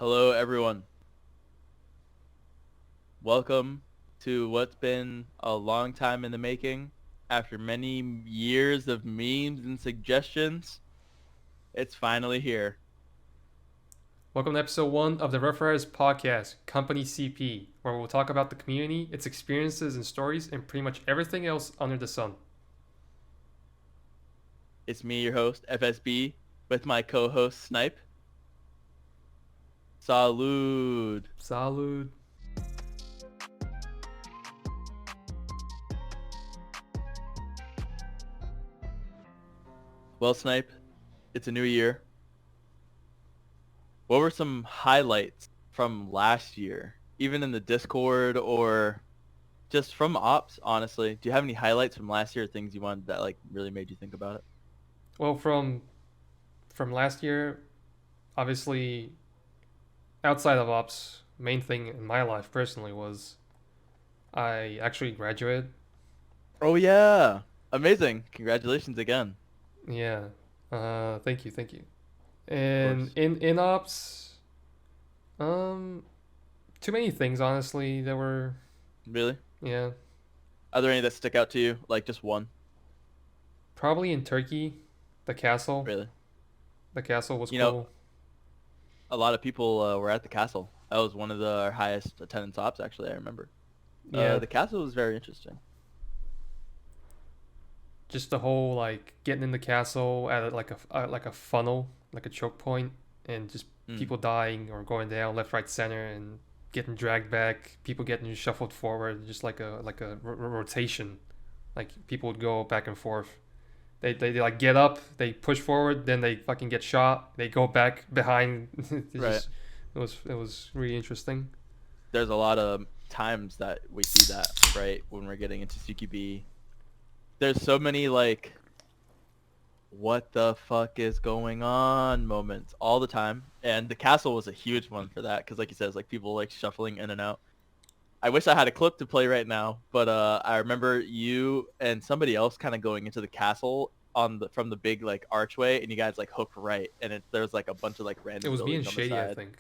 Hello, everyone. Welcome to what's been a long time in the making. After many years of memes and suggestions, it's finally here. Welcome to episode 1 of the Rough Riders podcast, Company CP, where we'll talk about the community, its experiences and stories, and pretty much everything else under the sun. It's me, your host, FSB, with my co-host, SNAIP. Salud. Salud. Well, SNAIP, it's a new year. What were some highlights from last year, even in the Discord or just from ops, honestly? Do you have any highlights from last year, things you wanted that really made you think about it? Well, from last year, obviously, outside of ops, main thing in my life personally was I actually graduated. Oh yeah. Amazing. Congratulations again. Yeah. Thank you, thank you. Of And course. in ops, um, too many things honestly. There were, Really? yeah, Are there any that stick out to you? Like just one? probably in Turkey, the castle. Really? The castle was You know, cool. a lot of people were at the castle. That was one of our highest attendance ops, actually, I remember. Yeah, The castle was very interesting. just the whole like getting in the castle at like a funnel, like a choke point, and just Mm, people dying or going down left, right, center, and getting dragged back. People getting shuffled forward, just like a rotation. Like people would go back and forth. They like get up, they push forward, then they fucking get shot. They go back behind. right. It was really interesting. There's a lot of times that we see that, right, when we're getting into CQB. There's so many what the fuck is going on moments all the time. And the castle was a huge one for that because like you said, it's like people like shuffling in and out. I wish I had a clip to play right now, but I remember you and somebody else kind of going into the castle on the from the big like archway, and you guys like hooked right, and there was like a bunch of like It random was being buildings on the shady, I side. think.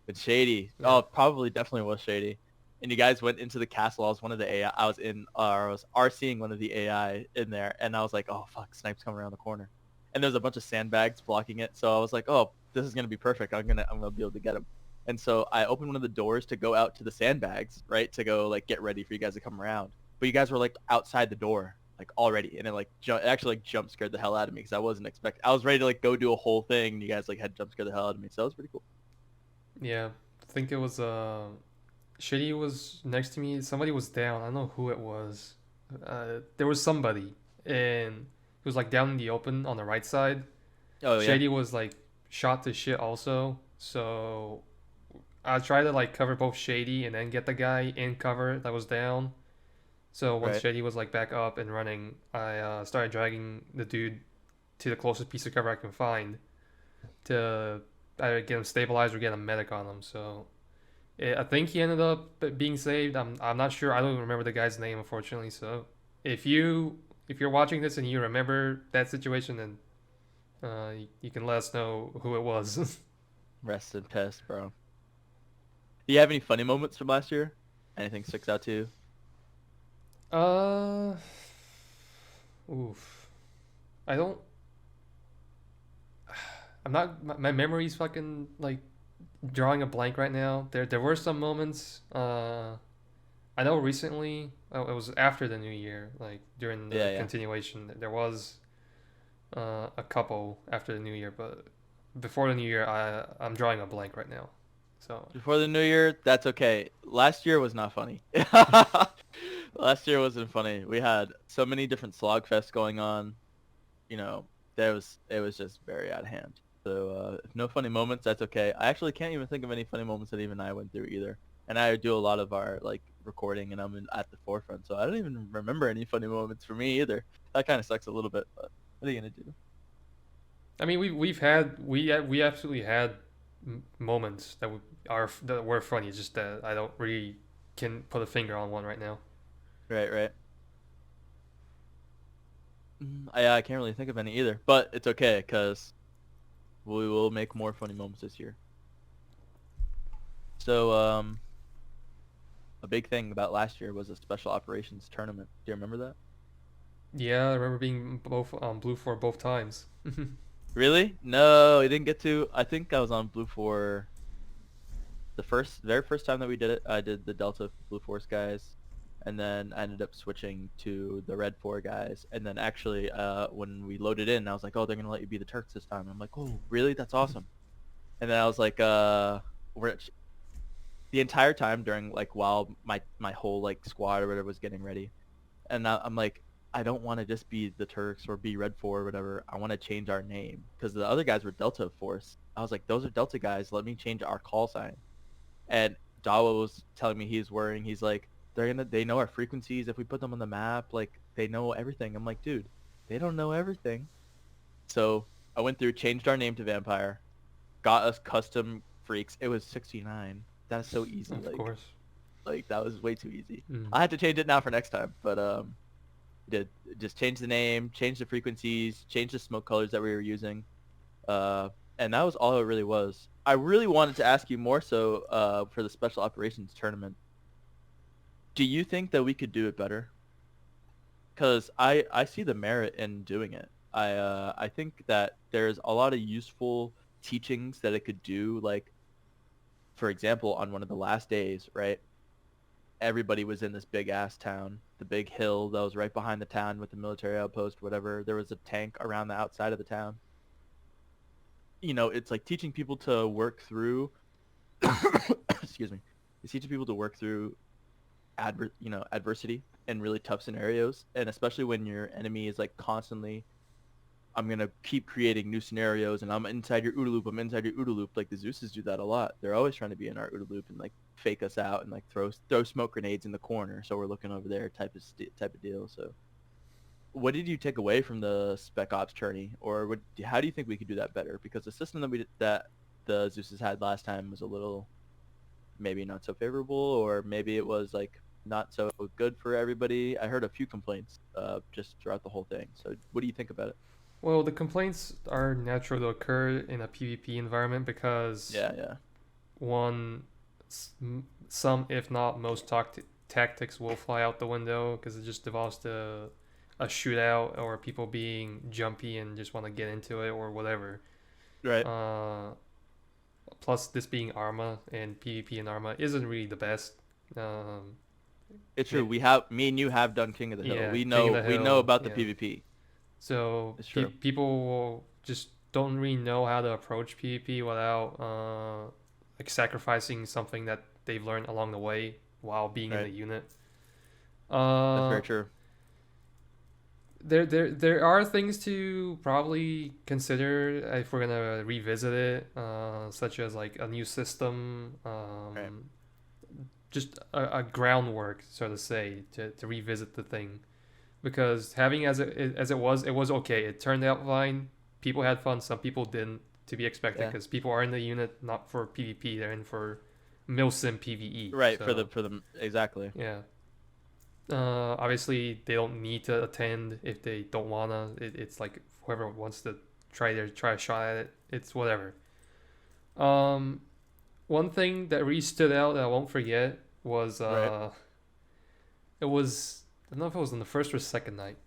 It's shady. Yeah. Oh, probably definitely was shady. And you guys went into the castle. I was one of the AI. I was in, I was RCing one of the AI in there, and I was like, oh fuck, Snipe's coming around the corner, and there's a bunch of sandbags blocking it. So I was like, oh, this is gonna be perfect. I'm gonna be able to get him. And so I opened one of the doors to go out to the sandbags, right, to go like get ready for you guys to come around. But you guys were like outside the door, like already, and it actually like jump scared the hell out of me because I wasn't expecting. I was ready to like go do a whole thing, and you guys like had jump scared the hell out of me. So that was pretty cool. Yeah, I think it was Shitty was next to me. Somebody was down. I don't know who it was. There was somebody, and it was like down in the open on the right side. Oh yeah, Shady was like shot to shit also. So I tried to like cover both Shady and then get the guy in cover that was down. So once right. Shady was like back up and running, I started dragging the dude to the closest piece of cover I can find to either get him stabilized or get a medic on him. So I think he ended up being saved. I'm not sure. I don't remember the guy's name, unfortunately. So if you're watching this and you remember that situation, then you can let us know who it was. Rest in peace, bro. Do you have any funny moments from last year? Anything sticks out to you? uh, oof. I don't. I'm not. My memory's fucking like drawing a blank right now. There were some moments. I know recently. It was after the new year, like during Yeah, the yeah. continuation. There was a couple after the new year, but before the new year, I'm drawing a blank right now. So Before the new year, that's okay. Last year was not funny. Last year wasn't funny. We had so many different slog fests going on. You know, it was just very out of hand. So if no funny moments, that's okay. I actually can't even think of any funny moments that even I went through either. And I do a lot of our like recording, and at the forefront, so I don't even remember any funny moments for me either. That kind of sucks a little bit, but what are you gonna do? I mean, we absolutely had moments that were funny. It's just that I don't really can put a finger on one right now. Right, right. I can't really think of any either, but it's okay because we will make more funny moments this year. So a big thing about last year was a special operations tournament. Do you remember that? Yeah, I remember being both on blue for both times. Really? No, I didn't get to. I think I was on blue for the very first time that we did it. I did the Delta Blue Force guys, and then I ended up switching to the Red 4 guys. And then actually, when we loaded in, I was like, oh, they're gonna let you be the Turks this time. I'm like, oh, really? That's awesome. And then I was like, we're the entire time during like while my whole like squad or whatever was getting ready, and I'm like, I don't want to just be the Turks or be Red 4 or whatever. I want to change our name because the other guys were Delta Force. I was like, those are Delta guys. Let me change our call sign. And Dawa was telling me he's worrying. He's like, they know our frequencies. If we put them on the map, like they know everything. I'm like, dude, they don't know everything. So I went through, changed our name to Vampire, got us custom freaks. It was 69. That's so easy. Of course. Like that was way too easy. Mm. I had to change it now for next time, but did just change the name, change the frequencies, change the smoke colors that we were using, and that was all it really was. I really wanted to ask you more so for the special operations tournament. Do you think that we could do it better? Because I see the merit in doing it. I think that there's a lot of useful teachings that it could do. Like, for example, on one of the last days, right? Everybody was in this big ass town, the big hill that was right behind the town with the military outpost, whatever. There was a tank around the outside of the town. You know, it's like teaching people to work through excuse me. It's teaching people to work through adversity in really tough scenarios, and especially when your enemy is like constantly, I'm gonna keep creating new scenarios, and I'm inside your OODA loop. I'm inside your OODA loop. Like the Zeus's do that a lot. They're always trying to be in our OODA loop and like fake us out and like throw smoke grenades in the corner, so we're looking over there type of deal. So, what did you take away from the Spec Ops tourney, or how do you think we could do that better? Because the system that the Zeus's had last time was a little maybe not so favorable, or maybe it was like not so good for everybody. I heard a few complaints just throughout the whole thing. So, what do you think about it? Well, the complaints are natural to occur in a PvP environment because Yeah. one, some if not most tactics will fly out the window because it just devolves to a shootout or people being jumpy and just want to get into it or whatever. Right. Plus, this being Arma and PvP in Arma isn't really the best. It's true. Me and you have done King of the Hill. Yeah, We King know of the we know Hill, about the yeah. PvP. So It's true. people will just don't really know how to approach PvP without like sacrificing something that they've learned along the way while being in the unit. That's very true. There are things to probably consider if we're gonna revisit it, such as like a new system, just a groundwork, so to say, to revisit the thing. Because having as it was okay. It turned out fine. People had fun. Some people didn't, to be expected, because people are in the unit not for PvP. They're in for milsim PvE. Right, so, for the exactly. Yeah. Obviously, they don't need to attend if they don't wanna. It's like whoever wants to try a shot at it. It's whatever. One thing that really stood out that I won't forget was it was, I don't know if it was on the first or second night.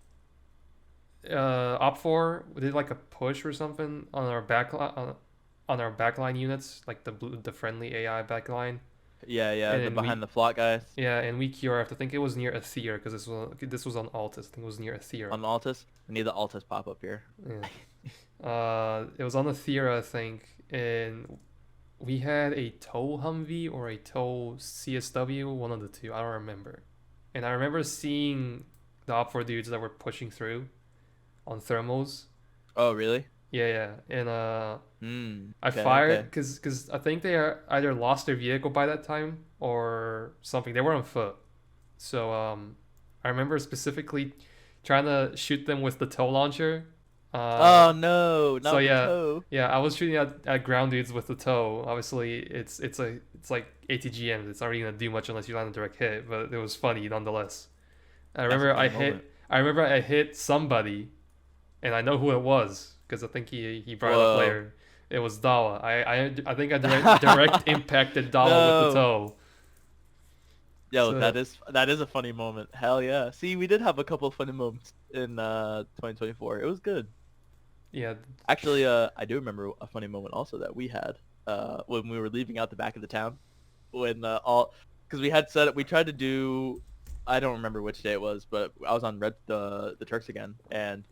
Op 4 we did like a push or something on our backline units, like the friendly AI backline. Yeah, the behind the flock guys. Yeah, and we QRF'd. I think it was near Aether because this was on Altus. I think it was near Aether. On Altus? I need the Altus pop up here. Yeah. It was on Aether, I think, and we had a tow Humvee or a tow CSW, one of the two. I don't remember. And I remember seeing the Op 4 dudes that were pushing through on thermals. Oh, really? Yeah. And I fired because I think they either lost their vehicle by that time or something. They were on foot. So I remember specifically trying to shoot them with the tow launcher. Oh no, not the tow. Yeah, I was shooting at ground dudes with the tow. Obviously, it's like ATGM. It's not really gonna do much unless you land a direct hit, but it was funny nonetheless. I remember I hit somebody, and I know who it was because I think he brought it up later. It was Dawa. I think I direct impacted Dawa with the No. toe. Yo, So that is a funny moment. Hell yeah. See, we did have a couple of funny moments in 2024. It was good. yeah, Actually, I do remember a funny moment also that we had when we were leaving out the back of the town when all because we had set we tried to do I don't remember which day it was, but I was on Red the Turks again, and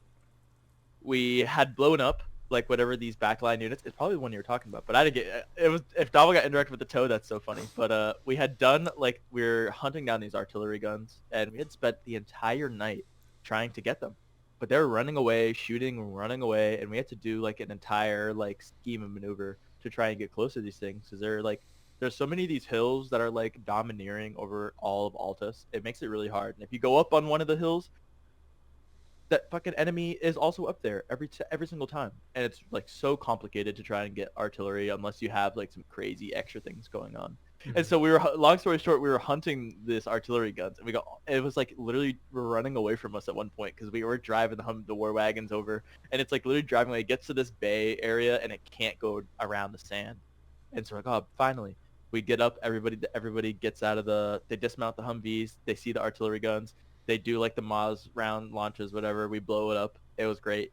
we had blown up like whatever these backline units. It's probably the one you were talking about, but I didn't get it. Was if Dava got indirected with the toe, that's so funny. But we had done like we were hunting down these artillery guns, and we had spent the entire night trying to get them, but they were running away, shooting, running away, and we had to do like an entire like scheme of maneuver to try and get close to these things because they're like there's so many of these hills that are like domineering over all of Altus. It makes it really hard, and if you go up on one of the hills, that fucking enemy is also up there every single time, and it's like so complicated to try and get artillery unless you have like some crazy extra things going on. And so we were, long story short, we were hunting this artillery guns, and it was like literally running away from us at one point because we were driving the war wagons over, and it's like literally driving away. It gets to this bay area and it can't go around the sand, and so we're like, oh, finally. We get up, everybody gets out of they dismount the Humvees, they see the artillery guns, they do like the MAAWS round launches, whatever. We blow it up. It was great.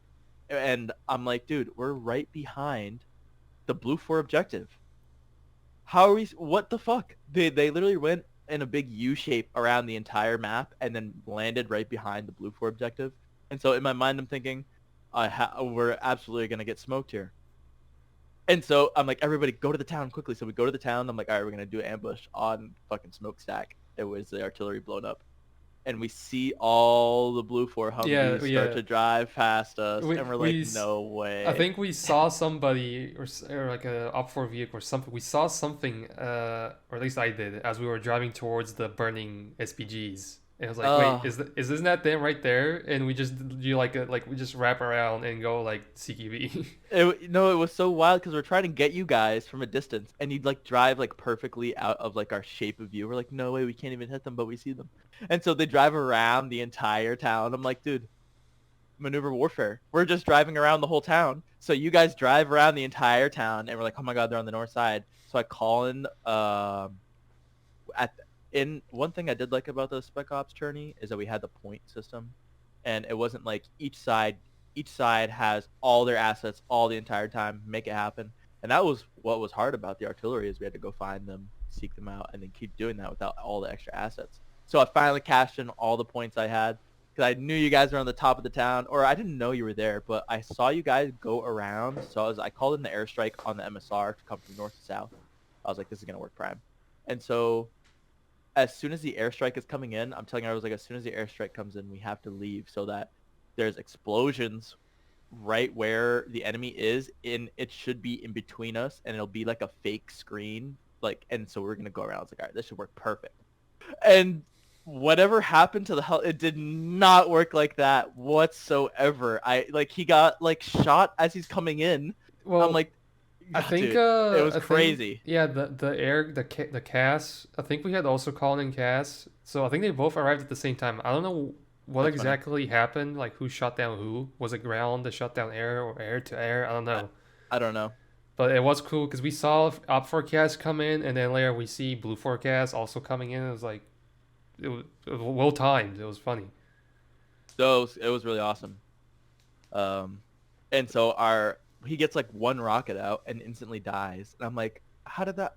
And I'm like, dude, we're right behind the Blue 4 objective. How are we? What the fuck? They literally went in a big U shape around the entire map and then landed right behind the Blue 4 objective. And so in my mind, I'm thinking, we're absolutely going to get smoked here. And so I'm like, everybody go to the town quickly. So we go to the town. I'm like, all right, we're going to do an ambush on fucking smokestack. It was the artillery blown up. And we see all the Blue 4 Humvees start to drive past us, and we're like, no way. I think we saw somebody or like a up for vehicle or something. We saw something, or at least I did, as we were driving towards the burning SPGs. And I was like, wait, is this not them right there? And we just we just wrap around and go like CQB. No, it was so wild because we're trying to get you guys from a distance, and you'd like drive like perfectly out of like our shape of view. We're like, no way, we can't even hit them, but we see them. And so they drive around the entire town. I'm like, dude, maneuver warfare. We're just driving around the whole town. So you guys drive around the entire town, and we're like, oh my god, they're on the north side. So I call in one thing I did like about the Spec Ops tourney is that we had the point system, and it wasn't like each side has all their assets all the entire time, make it happen. And that was what was hard about the artillery, is we had to go find them, seek them out, and then keep doing that without all the extra assets. So I finally cashed in all the points I had because I knew you guys were on the top of the town, or I didn't know you were there, but I saw you guys go around. So I called in the airstrike on the MSR to come from north to south. I was like, this is gonna work prime. And so as soon as the airstrike is coming in, I'm telling you, I was like, as soon as the airstrike comes in, we have to leave so that there's explosions right where the enemy is. It should be in between us, and it'll be like a fake screen. And so we're going to go around. I was like, all right, this should work perfect. And whatever happened to the hell, it did not work like that whatsoever. He got like shot as he's coming in. Well, I'm like, I think dude, it was crazy. The CAS. I think we had also called in CAS. So I think they both arrived at the same time. I don't know what That's exactly funny. Happened. Like who shot down who? Was it ground to shut down air or air to air? I don't know. I don't know. But it was cool because we saw Op forecast come in, and then later we see Blue forecast also coming in. It was like, it was well timed. It was funny. So it was really awesome. And so he gets like one rocket out and instantly dies. And I'm like, how did that?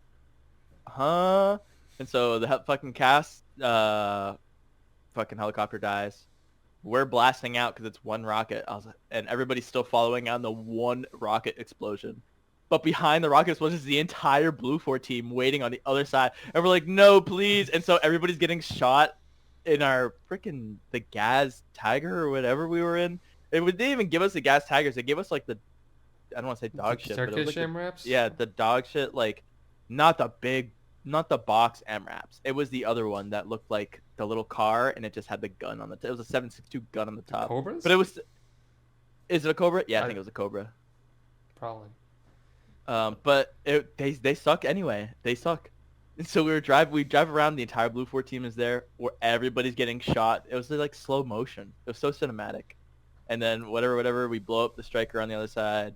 Huh? And so the fucking CAS fucking helicopter dies. We're blasting out because it's one rocket. And everybody's still following on the one rocket explosion. But behind the rocket explosion is the entire Blue 4 team waiting on the other side. And we're like, no, please. And so everybody's getting shot in our freaking the Gaz Tiger or whatever we were in. They didn't even give us the Gas Tigers. They gave us like I don't want to say dog shit, but it was like MRAPs? Yeah, the dog shit, like not the box MRAPs. It was the other one that looked like the little car, and it just had the gun on the. It was a 7.62 gun on the top. Cobras? But it was. Is it a Cobra? Yeah, I think it was a Cobra. Probably. But they suck anyway. They suck. And so we drive around. The entire Blue 4 team is there, where everybody's getting shot. It was like slow motion. It was so cinematic. And then whatever, we blow up the striker on the other side.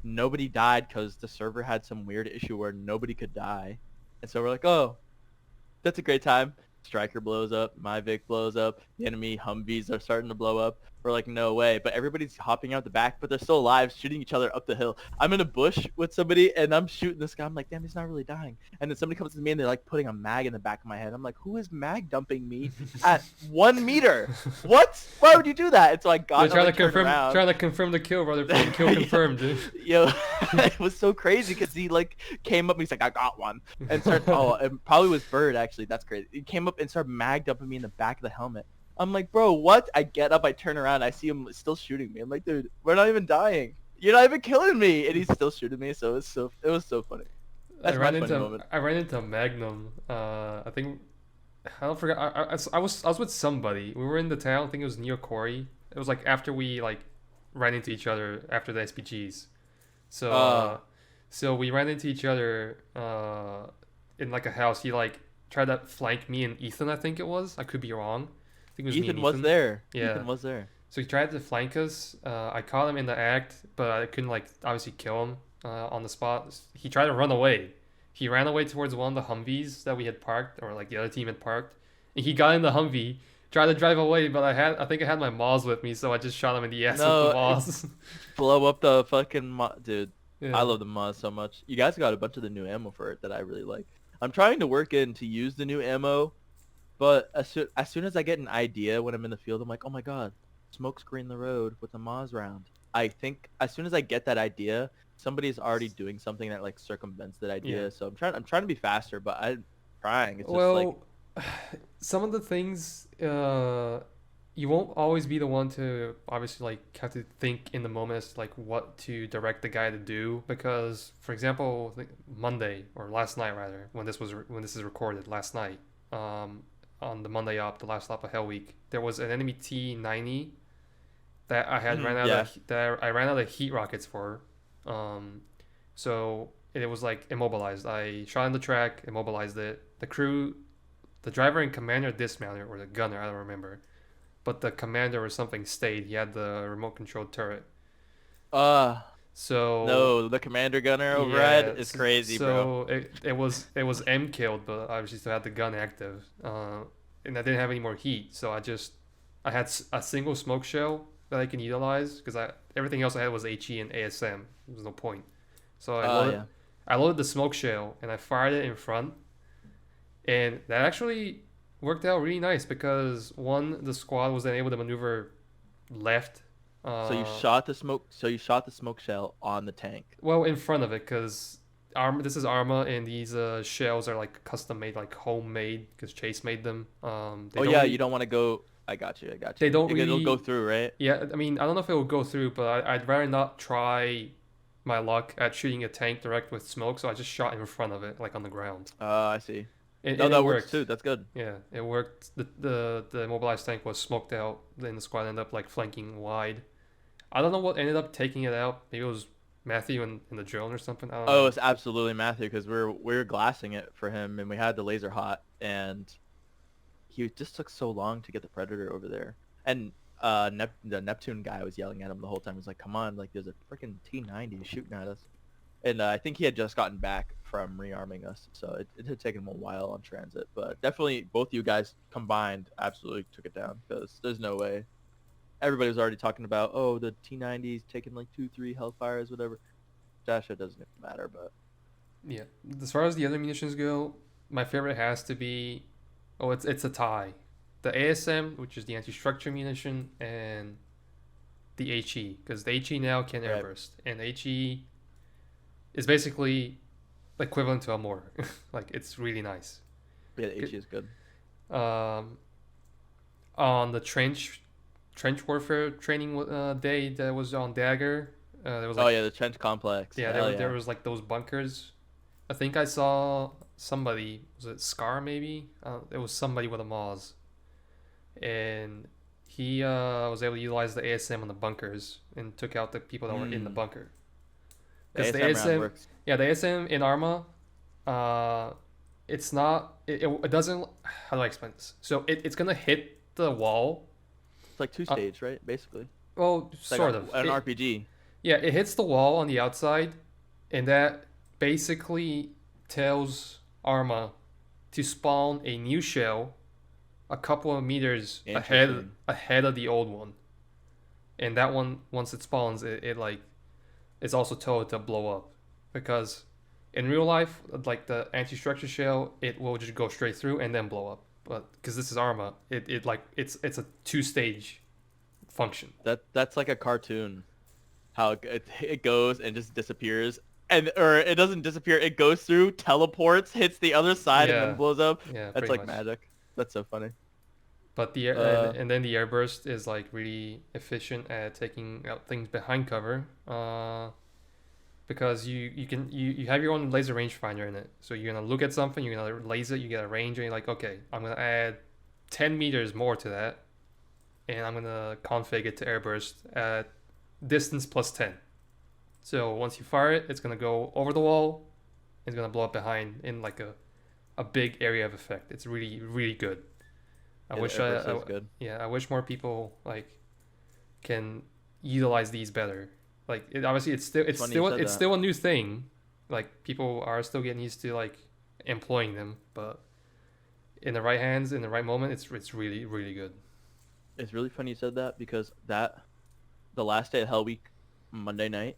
nobody died because the server had some weird issue where nobody could die. And so we're like, oh, that's a great time. Striker blows up, my Vic blows up, the enemy Humvees are starting to blow up. We're like, no way. But everybody's hopping out the back, but they're still alive, shooting each other up the hill. I'm in a bush with somebody, and I'm shooting this guy. I'm like, damn, he's not really dying. And then somebody comes to me, and they're like putting a mag in the back of my head. I'm like, who is mag dumping me at 1 meter? What? Why would you do that? And so I got trying to confirm the kill rather than kill confirmed, dude. Yo, it was so crazy because he like came up and he's like, I got one. And started, it probably was Bird actually. That's crazy. He came up and started mag dumping me in the back of the helmet. I'm like, bro, what? I get up, I turn around, I see him still shooting me. I'm like, dude, we're not even dying. You're not even killing me, and he's still shooting me. So it was so funny. That's my funny moment. I ran into Magnum. I think I don't forget. I was with somebody. We were in the town. I think it was near Corey. It was like after we like ran into each other after the SPGs. So we ran into each other in like a house. He like tried to flank me and Ethan. I think it was. I could be wrong. I think it was Ethan me and was Ethan. there. Yeah. Ethan was there. So he tried to flank us. I caught him in the act, but I couldn't like obviously kill him on the spot. He tried to run away. He ran away towards one of the Humvees that we had parked, or like the other team had parked. And he got in the Humvee, tried to drive away, but I think I had my MAAWS with me, so I just shot him in the ass with the MAAWS. Blow up the fucking dude. Yeah. I love the MAAWS so much. You guys got a bunch of the new ammo for it that I really like. I'm trying to work in to use the new ammo, but as soon as I get an idea when I'm in the field, I'm like, oh my god, smoke screen the road with the MAAWS round. I think as soon as I get that idea, somebody's already doing something that like circumvents that idea. Yeah. So I'm trying to be faster, but I'm trying. It's just like some of the things you won't always be the one to obviously like have to think in the moment as to, like what to direct the guy to do, because for example Monday or last night rather when this is recorded last night on the Monday op, the last op of Hell Week, there was an enemy T90 that I had ran out of heat rockets for. So it was like immobilized. I shot in the track, immobilized it. The crew, the driver and commander dismounted, or the gunner, I don't remember. But the commander or something stayed. He had the remote controlled turret. So no, the commander gunner overhead is crazy, bro. So it was M killed, but obviously still had the gun active. And I didn't have any more heat, so I had a single smoke shell that I can utilize because everything else I had was HE and ASM. There was no point. So I loaded the smoke shell and I fired it in front, and that actually worked out really nice because the squad was then able to maneuver left. So you shot the smoke shell on the tank. Well, in front of it, because this is Arma, and these shells are like custom made, like homemade, because Chase made them. You don't want to go. I got you. They don't really. It'll go through, right? Yeah, I mean, I don't know if it will go through, but I'd rather not try my luck at shooting a tank direct with smoke, so I just shot in front of it, like on the ground. I see. That works too. That's good. Yeah, it worked. The immobilized tank was smoked out. Then the squad ended up like flanking wide. I don't know what ended up taking it out. Maybe it was Matthew in the drone or something. I don't know. It's absolutely Matthew because we were glassing it for him, and we had the laser hot, and he just took so long to get the Predator over there. And the Neptune guy was yelling at him the whole time. He's like, "Come on! Like, there's a freaking T90 shooting at us." And I think he had just gotten back from rearming us, so it had taken him a while on transit. But definitely, both you guys combined absolutely took it down because there's no way. Everybody was already talking about, the T90's taking like 2-3 Hellfires, whatever. That shit doesn't even matter, but yeah. As far as the other munitions go, my favorite has to be, it's a tie. The ASM, which is the anti-structure munition, and the HE, because the HE now can airburst, and the HE is basically equivalent to a mortar. Like, it's really nice. Yeah, the HE is good. On the trench warfare training day that was on Dagger, there was the trench complex. Yeah, there was like those bunkers. I think I saw somebody, was it Scar maybe? It was somebody with a MAAWS, and he was able to utilize the ASM on the bunkers and took out the people that were in the bunker. Because the ASM works. Yeah, the ASM in Arma, it's not. It doesn't. How do I explain this? So it's gonna hit the wall. It's like two-stage, right? Basically. Well, it's sort like of. An RPG. Yeah, it hits the wall on the outside, and that basically tells Arma to spawn a new shell a couple of meters Interesting. ahead of the old one. And that one, once it spawns, it like it's also told to blow up, because in real life, like the anti-structure shell, it will just go straight through and then blow up. But because this is Arma, it like it's a two-stage function. That's like a cartoon. How it goes and just disappears, and or it doesn't disappear. It goes through, teleports, hits the other side, and then Yeah, blows up. yeah, That's pretty like much. magic. That's so funny. But the Uh, and then the airburst is like really efficient at taking out things behind cover. Because you have your own laser rangefinder in it. So you're gonna look at something, you're gonna laser, you get a range, and you're like, okay, I'm gonna add 10 meters more to that, and I'm gonna config it to airburst at distance plus 10. So once you fire it, it's gonna go over the wall, it's gonna blow up behind in like a big area of effect. It's really really good. I yeah, the wish airburst is good. yeah, I wish more people like can utilize these better. Like obviously It's funny you said it's that. still a new thing. Like people are still getting used to like employing them, but in the right hands, in the right moment, it's really really good. It's really funny you said that because that the last day of Hell Week, Monday night,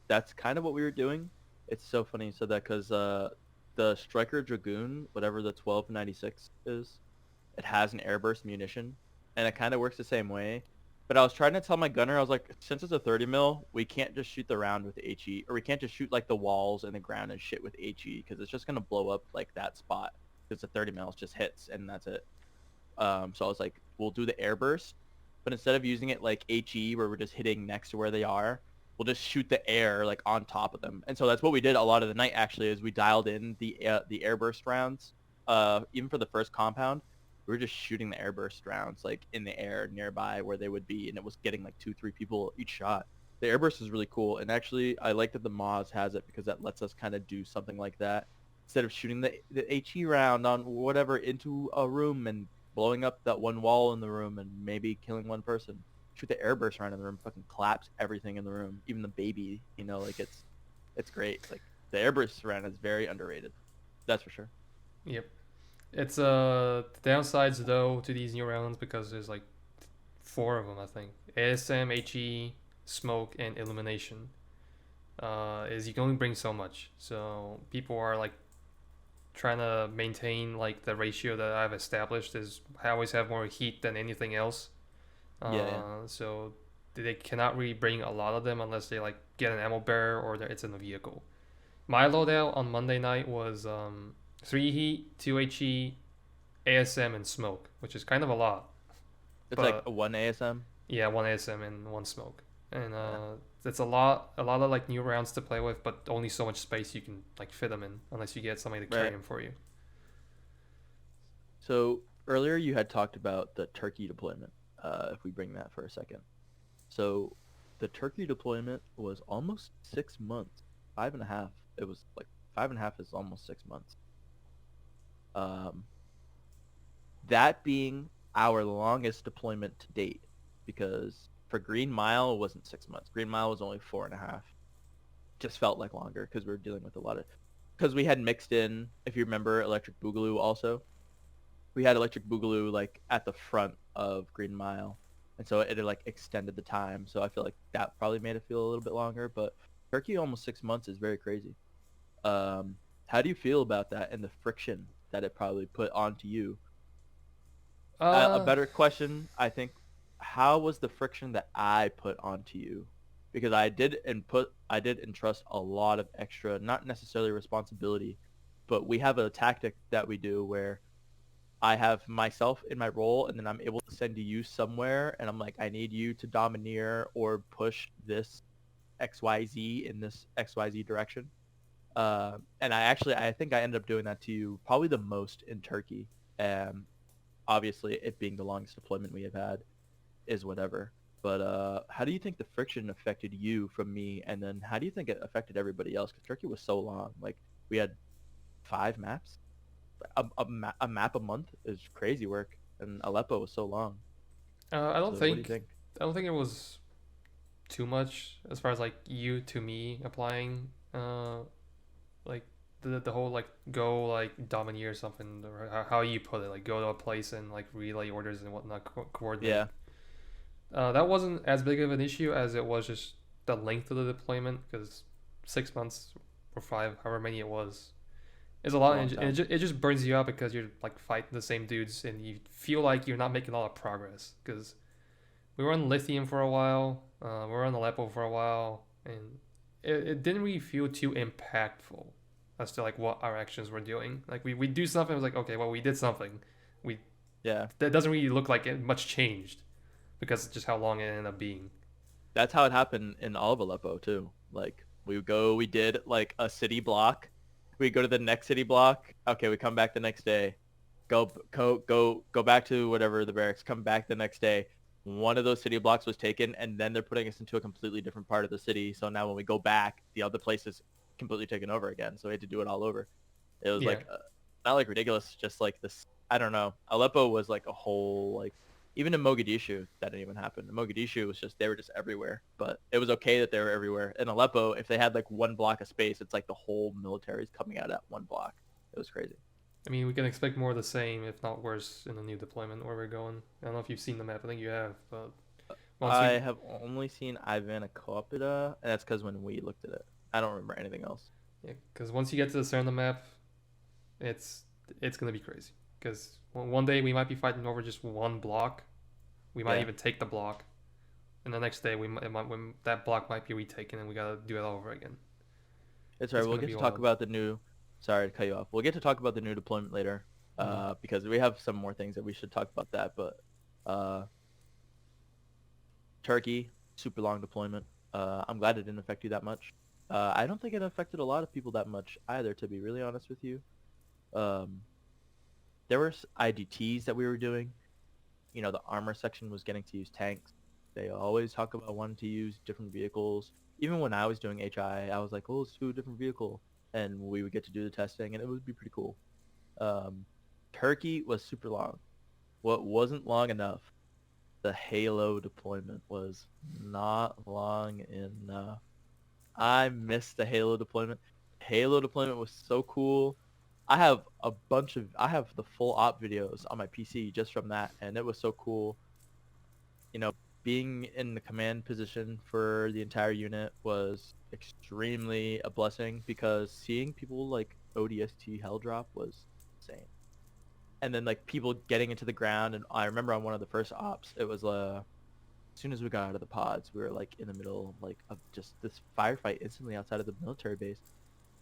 that's kind of what we were doing. It's so funny you said that because the Striker Dragoon, whatever the 1296 is, it has an airburst munition, and it kind of works the same way. But I was trying to tell my gunner, I was like, since it's a 30 mil, we can't just shoot the round with HE, or we can't just shoot like the walls and the ground and shit with HE, because it's just gonna blow up like that spot. Because the 30 mils just hits and that's it. So I was like, we'll do the airburst, but instead of using it like HE, where we're just hitting next to where they are, we'll just shoot the air like on top of them. And so that's what we did a lot of the night. Actually, is we dialed in the airburst rounds. Even for the first compound, we were just shooting the airburst rounds like in the air nearby where they would be, and it was getting like 2, 3 people each shot. The airburst is really cool, and actually I like that the MAAWS has it because that lets us kind of do something like that instead of shooting the HE round on whatever into a room and blowing up that one wall in the room and maybe killing one person. Shoot the airburst round in the room, fucking collapse everything in the room, even the baby. You know, like it's great. Like the airburst round is very underrated. That's for sure. Yep. It's the downsides though to these new rounds, because there's like four of them I think. ASM, HE, smoke, and illumination. Is you can only bring so much. So people are like trying to maintain like the ratio that I've established is I always have more heat than anything else. Yeah, yeah. So they cannot really bring a lot of them unless they like get an ammo bearer or it's in the vehicle. My loadout on Monday night was 3 heat, 2 HE, ASM, and smoke, which is kind of a lot. It's like But a one ASM. yeah, 1 ASM and 1 smoke, and Yeah. that's a lot of like new rounds to play with, but only so much space you can like fit them in unless you get somebody to carry Right. them for you. So earlier you had talked about the Turkey deployment. If we bring that for a second. So the Turkey deployment was almost 6 months, 5.5. It was like 5.5 is almost 6 months. Um, that being our longest deployment to date, because for Green Mile it wasn't 6 months. Green Mile was only 4.5. Just felt like longer because we were dealing with a lot of, because we had mixed in, if you remember, Electric Boogaloo also. We had Electric Boogaloo like at the front of Green Mile, and so it had like extended the time. So I feel like that probably made it feel a little bit longer. But Turkey almost 6 months is very crazy. How do you feel about that and the friction that it probably put onto you? A Uh, better question, I think, how was the friction that I put onto you? Because I did entrust a lot of extra, not necessarily responsibility, but we have a tactic that we do where I have myself in my role, and then I'm able to send you somewhere, and I'm like, I need you to domineer or push this XYZ in this XYZ direction. And I think I ended up doing that to you probably the most in Turkey. Obviously, it being the longest deployment we have had is whatever. But how do you think the friction affected you from me, and then how do you think it affected everybody else? Because Turkey was so long. Like we had 5 maps. A map a month is crazy work, and Aleppo was so long. I don't So what do you think think? I don't think it was too much as far as like you to me applying like the whole like go like domineer or something, or how you put it, like go to a place and like relay orders and whatnot, coordinate. Yeah, That wasn't as big of an issue as it was just the length of the deployment, because 6 months or five, however many it was, is a it's a lot, long and time. it just burns you out because you're like fighting the same dudes and you feel like you're not making a lot of progress. Because we were on lithium for a while, we were on Aleppo for a while, and it didn't really feel too impactful as to like what our actions were doing. Like we do something, it was like, okay, well, we did something. We Yeah, That doesn't really look like it much changed because of just how long it ended up being. that's how it happened in all of Aleppo too. Like we did like a city block. We go to the next city block. Okay, we come back the next day. Go back to whatever the barracks. Come back the next day. One of those city blocks was taken, and then they're putting us into a completely different part of the city. So now when we go back, the other place is completely taken over again. So we had to do it all over. It was Yeah. like not like ridiculous, just like this. I don't know. Aleppo was like a whole like even in Mogadishu that didn't even happen. In Mogadishu was just they were just everywhere, but it was okay that they were everywhere. In Aleppo, if they had like one block of space, it's like the whole military is coming out at one block. It was crazy. I mean, we can expect more of the same, if not worse, in the new deployment where we're going. I don't know if you've seen the map. I think you have, but once I we, have only seen Ivan Akopita, and that's because when we looked at it, I don't remember anything else. yeah, because once you get to the center of the map, it's it's gonna be crazy. Because one day we might be fighting over just one block. We might Yeah, even take the block, and the next day that block might be retaken, and we gotta do it all over again. it's all It's right. We'll gonna get be to talk wild. about the new. Sorry to cut you off. We'll get to talk about the new deployment later, Mm. because we have some more things that we should talk about that. But uh, Turkey, super long deployment. I'm glad it didn't affect you that much. I don't think it affected a lot of people that much either, to be really honest with you. Um, there were IDTs that we were doing. You know, the armor section was getting to use tanks. They always talk about wanting to use different vehicles. Even when I was doing HI, I was like, oh, let's do a different vehicle. And we would get to do the testing, and it would be pretty cool. Um, Turkey was super long. What wasn't long enough, the Halo deployment was not long enough. I missed the Halo deployment. Halo deployment was so cool. I have the full op videos on my PC just from that, and it was so cool. You know, being in the command position for the entire unit was extremely a blessing because seeing people like ODST hell drop was insane. And then like people getting into the ground, and I remember on one of the first ops, it was as soon as we got out of the pods, we were like in the middle of like of just this firefight instantly outside of the military base.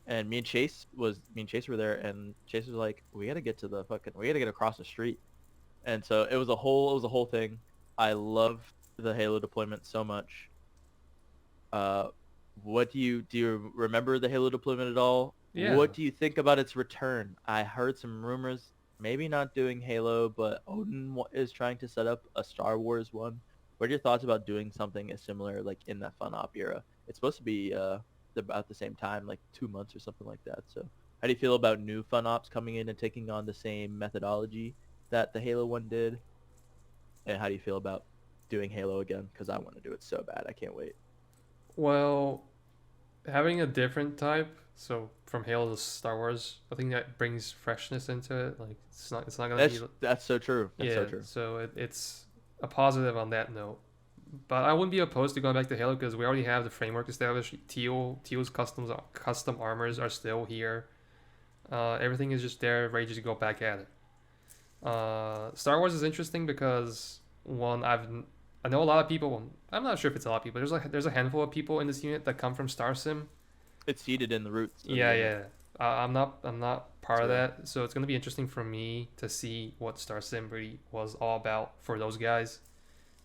And me and Chase were there, and Chase was like, we gotta get across the street. And so it was a whole thing. I love the Halo deployment so much. Uh, what do you remember the Halo deployment at all? Yeah. What do you think about its return? I heard some rumors, maybe not doing Halo, but Odin is trying to set up a Star Wars one. What are your thoughts about doing something as similar, like in that fun op era? It's supposed to be about the same time, like 2 months or something like that. So, how do you feel about new fun ops coming in and taking on the same methodology that the Halo one did? And how do you feel about doing Halo again? Because I want to do it so bad. I can't wait. Well, having a different type, so from Halo to Star Wars, I think that brings freshness into it. Like it's not gonna be, That's so true. That's so yeah. true. So it's a positive on that note. But I wouldn't be opposed to going back to Halo because we already have the framework established. Teal's custom armors are still here. Everything is just there, ready to go back at it. Star Wars is interesting because one, I know a lot of people. I'm not sure if it's a lot of people. There's a handful of people in this unit that come from Star Sim. It's seated in the roots of the Yeah, unit. yeah. I'm not part It's of real. that, so it's gonna be interesting for me to see what Star Sim really was all about for those guys.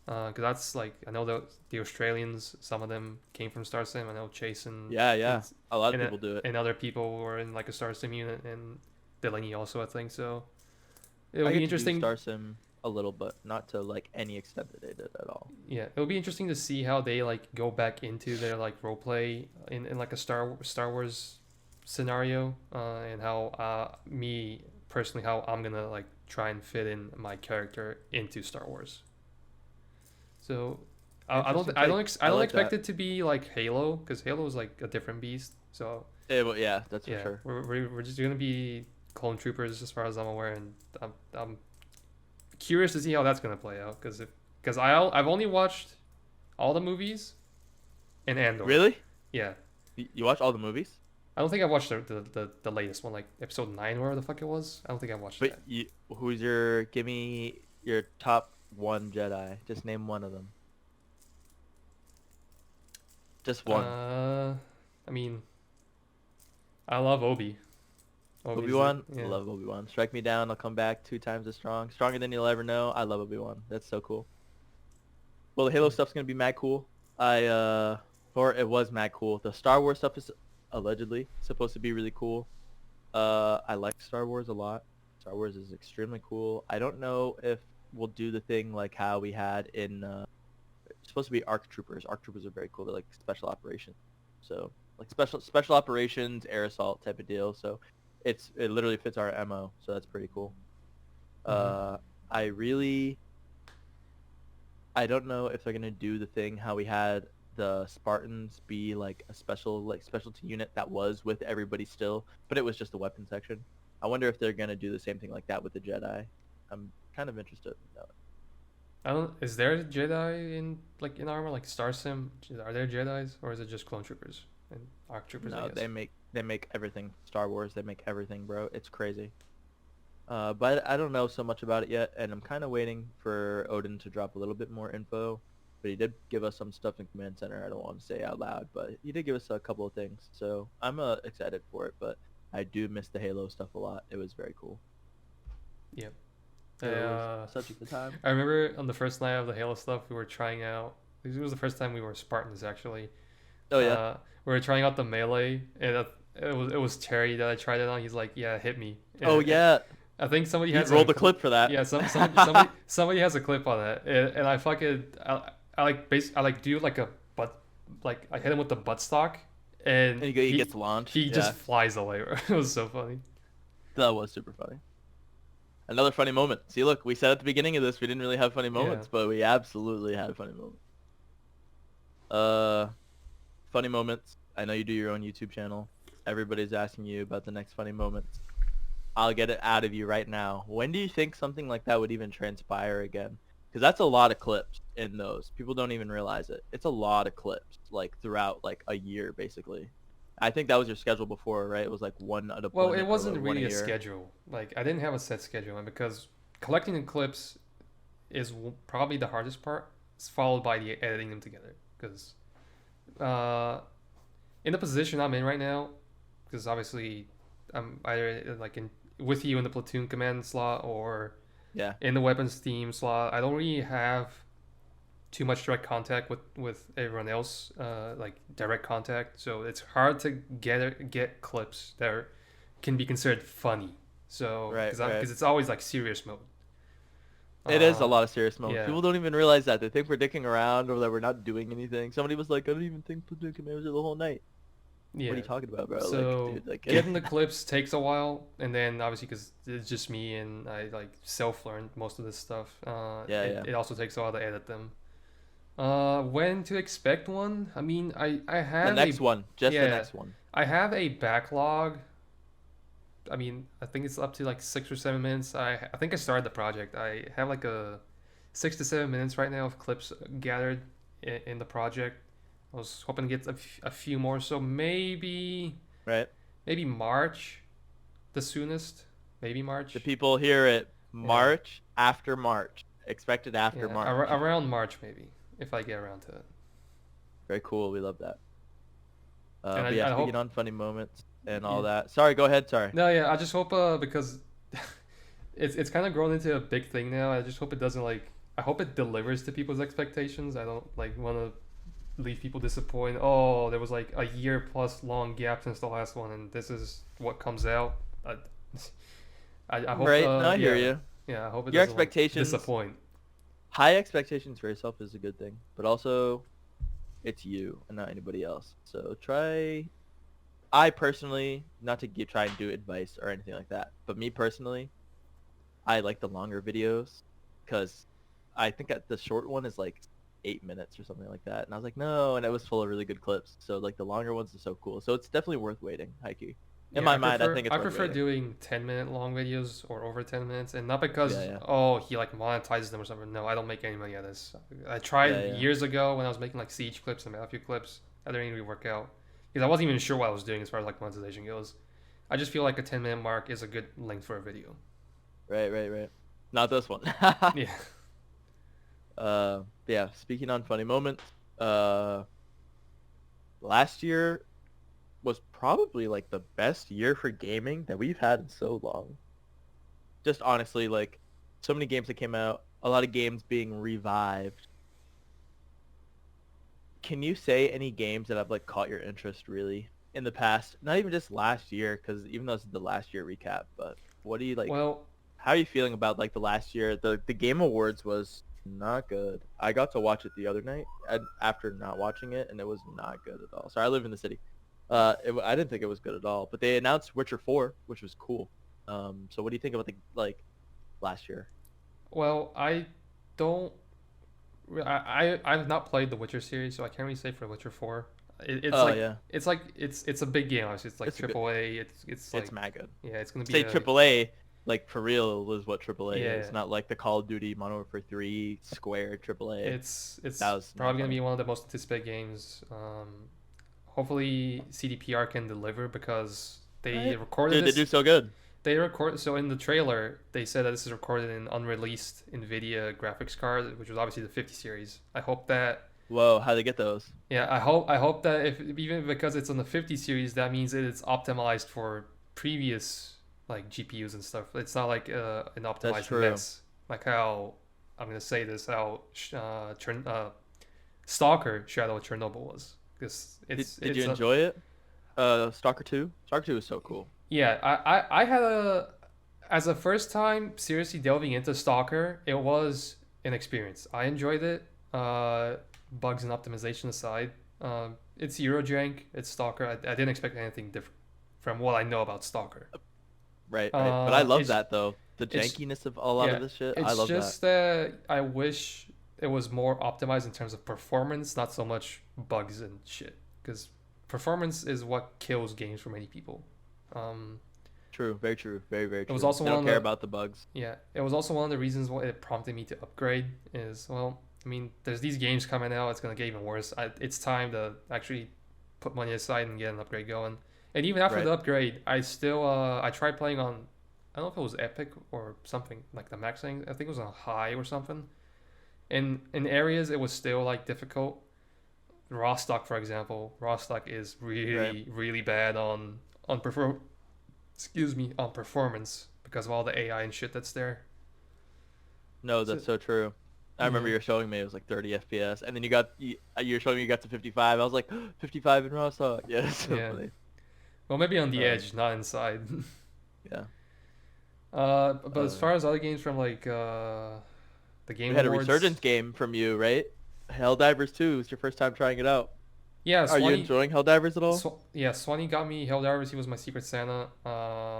Because that's like I know the Australians, some of them came from Star Sim. I know Chase Yeah, and yeah. A lot of and, people do it. and other people were in like a Star Sim unit, and Delaney also, I think. So it'll I be get to do interesting. Star Sim a little, but not to like any extent that they did at all. Yeah, it'll be interesting to see how they like go back into their like role play in like a Star Wars scenario, and how me personally how I'm gonna like try and fit in my character into Star Wars. So Interesting I take. I I don't like expect that. it to be like Halo, because Halo is like a different beast. So Well, yeah, that's for yeah, sure. we're just gonna be clone troopers as far as I'm aware, and I'm curious to see how that's gonna play out. Because I've only watched all the movies and Andor. Really? Yeah, You watch all the movies? I don't think I watched the latest one, like episode 9, where the fuck it was. I don't think I watched But that. who's your? Give me your top one Jedi. Just name one of them. Just one. I mean, I love Obi. Obi's the Obi-Wan? yeah. Love Obi-Wan. Strike me down, I'll come back 2 times as strong. Stronger than you'll ever know. I love Obi-Wan. That's so cool. Well, the Halo stuff's gonna be mad cool. Or it was mad cool. The Star Wars stuff is allegedly supposed to be really cool. I like Star Wars a lot. Star Wars is extremely cool. I don't know if we'll do the thing like how we had in it's supposed to be ARC Troopers. ARC Troopers are very cool. They're like special operations. So like special operations, air assault type of deal. So it literally fits our MO. So that's pretty cool. Mm-hmm. Uh, I really I don't know if they're gonna do the thing how we had the Spartans be like a specialty unit that was with everybody still, but it was just the weapon section. I wonder if they're gonna do the same thing like that with the Jedi. I'm kind of interested in that. I don't. Is there a Jedi in armor like Star Sim? Are there Jedi's, or is it just clone troopers and ARC troopers? I No, guess. they make everything Star Wars. They make everything, bro. It's crazy. But I don't know so much about it yet, and I'm kind of waiting for Odin to drop a little bit more info. But he did give us some stuff in Command Center. I don't want to say out loud, but he did give us a couple of things. So I'm excited for it, but I do miss the Halo stuff a lot. It was very cool. Yep. It was such a good time. I remember on the first night of the Halo stuff, we were trying out. This was the first time we were Spartans actually. Oh yeah. We were trying out the melee, and it was Terry that I tried it on. He's like, "Yeah, hit me." Oh And yeah. I think somebody You has rolled the clip for that. yeah, somebody has a clip on that, and I fucking I like do like a butt, like I hit him with the butt stock, and And he gets launched. he Yeah. just flies away. It was so funny. That was super funny. Another funny moment. See, look, we said at the beginning of this we didn't really have funny Yeah. moments, but we absolutely had funny moments. Uh, funny moments. I know you do your own YouTube channel. Everybody's asking you about the next funny moments. I'll get it out of you right now. When do you think something like that would even transpire again? Because that's a lot of clips in those. People don't even realize it. It's a lot of clips, like throughout like a year, basically. I think that was your schedule before, right? It was like one a Well, it deployment or wasn't like one a really a year. schedule. Like I didn't have a set schedule, and because collecting the clips is probably the hardest part, it's followed by the editing them together. Because uh, in the position I'm in right now, because obviously I'm either like in with you in the platoon command slot or Yeah, in the weapons team slot. I don't really have too much direct contact with everyone else, like direct contact. So it's hard to get clips that can be considered funny. So right, right. because it's always like serious mode. It is a Uh, lot of serious moments. yeah, People don't even realize that. They think we're dicking around or that we're not doing anything. Somebody was like, I don't even think Platoon Command was there the whole night. What are yeah. you talking about, bro? Like, So dude, like, getting the clips takes a while, and then obviously because it's just me and I like self learned most of this stuff. yeah, yeah. It also takes a while to edit them. When to expect one? I mean, I The have next one, just the yeah, next one. I have a backlog. I mean, I think it's up to like 6 or 7 minutes. I think I started the project. I have like a 6 to 7 minutes right now of clips gathered in the project. I was hoping to get a few more, so Right? maybe March, the soonest. Maybe March. The people hear it Yeah, March after March. Expected after yeah, March. around March maybe if I get around to it. Very cool. We love that. And But yeah, I speaking hope. on funny moments and all Yeah, that. Sorry, go ahead. Sorry. no, yeah, I just hope because it's kind of grown into a big thing now. I just hope it doesn't like. I hope it delivers to people's expectations. I don't like want to leave people disappointed. Oh, there was like a year plus long gap since the last one, and this is what comes out. I, I hope. Right? No, I hear Yeah, you. yeah. I hope it Your doesn't like expectations, disappoint. high expectations for yourself is a good thing, but also it's you and not anybody else. So try. I personally, not to try and do advice or anything like that, but me personally, I like the longer videos because I think that the short one is like 8 minutes or something like that. And I was like, no, and it was full of really good clips. So like the longer ones are so cool. So it's definitely worth waiting, Haiku. In Yeah, my mind, I think it's I worth prefer waiting. doing 10-minute long videos or over 10 minutes, and not Yeah, because yeah, oh he like monetizes them or something. No, I don't make any money out of this. I yeah, tried yeah. years ago when I was making like Siege clips and Battlefield clips. That didn't really work out because I wasn't even sure what I was doing as far as like monetization goes. I just feel like a 10-minute mark is a good length for a video. Right, right, right. Not this one. Yeah. Yeah. Speaking on funny moments, uh, last year was probably like the best year for gaming that we've had in so long. Just honestly, like so many games that came out, a lot of games being revived. Can you say any games that have like caught your interest really in the past? Not even just last year, because even though this is the last year recap, but what do you like? Well, How are you feeling about like the last year? The Game Awards was not good. I got to watch it the other night after not watching it, and it was not good at all. Sorry, I live in the city. I didn't think it was good at all. But they announced Witcher 4, which was cool. So what do you think about the like last year? I don't. I've not played the Witcher series, so I can't really say for Witcher 4. Oh yeah, It's a big game. Obviously, it's like it's a good. triple A. It's It's like mad good. yeah, it's gonna be Say a AAA, like for real is what AAA yeah. is, not like the Call of Duty Modern Warfare 3 Square AAA. It's That was not probably gonna funny. be one of the most anticipated games. Hopefully CDPR can deliver because they Right? recorded Dude, they this. do so good. They record so in the trailer they said that this is recorded in unreleased NVIDIA graphics card, which was obviously the 50 series. I hope that Whoa, how they get those? yeah, I hope that if even because it's on the 50 series, that means that it's optimized for previous like GPUs and stuff. It's not like an That's optimized true. mess like how I'm gonna say this how Stalker Shadow of Chernobyl was because Did you it's a enjoy it? Stalker 2? Stalker 2 is so cool. yeah I had a as a first time seriously delving into Stalker, it was an experience. I enjoyed it. Bugs and optimization aside, it's Eurojank, it's Stalker. I didn't expect anything different from what I know about Stalker. Right, right. But I love It's that though. The it's jankiness of a lot of yeah, this shit. I it's love that. just that I wish it was more optimized in terms of performance, not so much bugs and shit. Because performance is what kills games for many people. Um, True, very true. Very, very it was true. also They one don't of care the about the bugs. yeah, it was also one of the reasons why it prompted me to upgrade. Is well, I mean, there's these games coming out. It's gonna get even worse. It's time to actually put money aside and get an upgrade going. And even after Right. the upgrade, I still I tried playing on I don't know if it was Epic or something like the maxing. I think it was on high or something. In areas it was still like difficult. Raw stock, for example, raw stock is Right. really bad on perform excuse me on performance because of all the AI and shit that's there. No, So that's so true. I remember yeah, you were showing me it was like 30 FPS, and then you were showing me you got to 55. I was like, 55 in raw stock. Yeah, it's so yeah. funny. Well, maybe on the Um, edge, not inside. yeah. But as Uh, far as other games from like the we Game had a Awards, resurgence game from you, right? Helldivers 2. It's your first time trying it out. yeah, Are you Swanee, enjoying Helldivers at all? Yeah, Swanee got me Helldivers. He was my Secret Santa.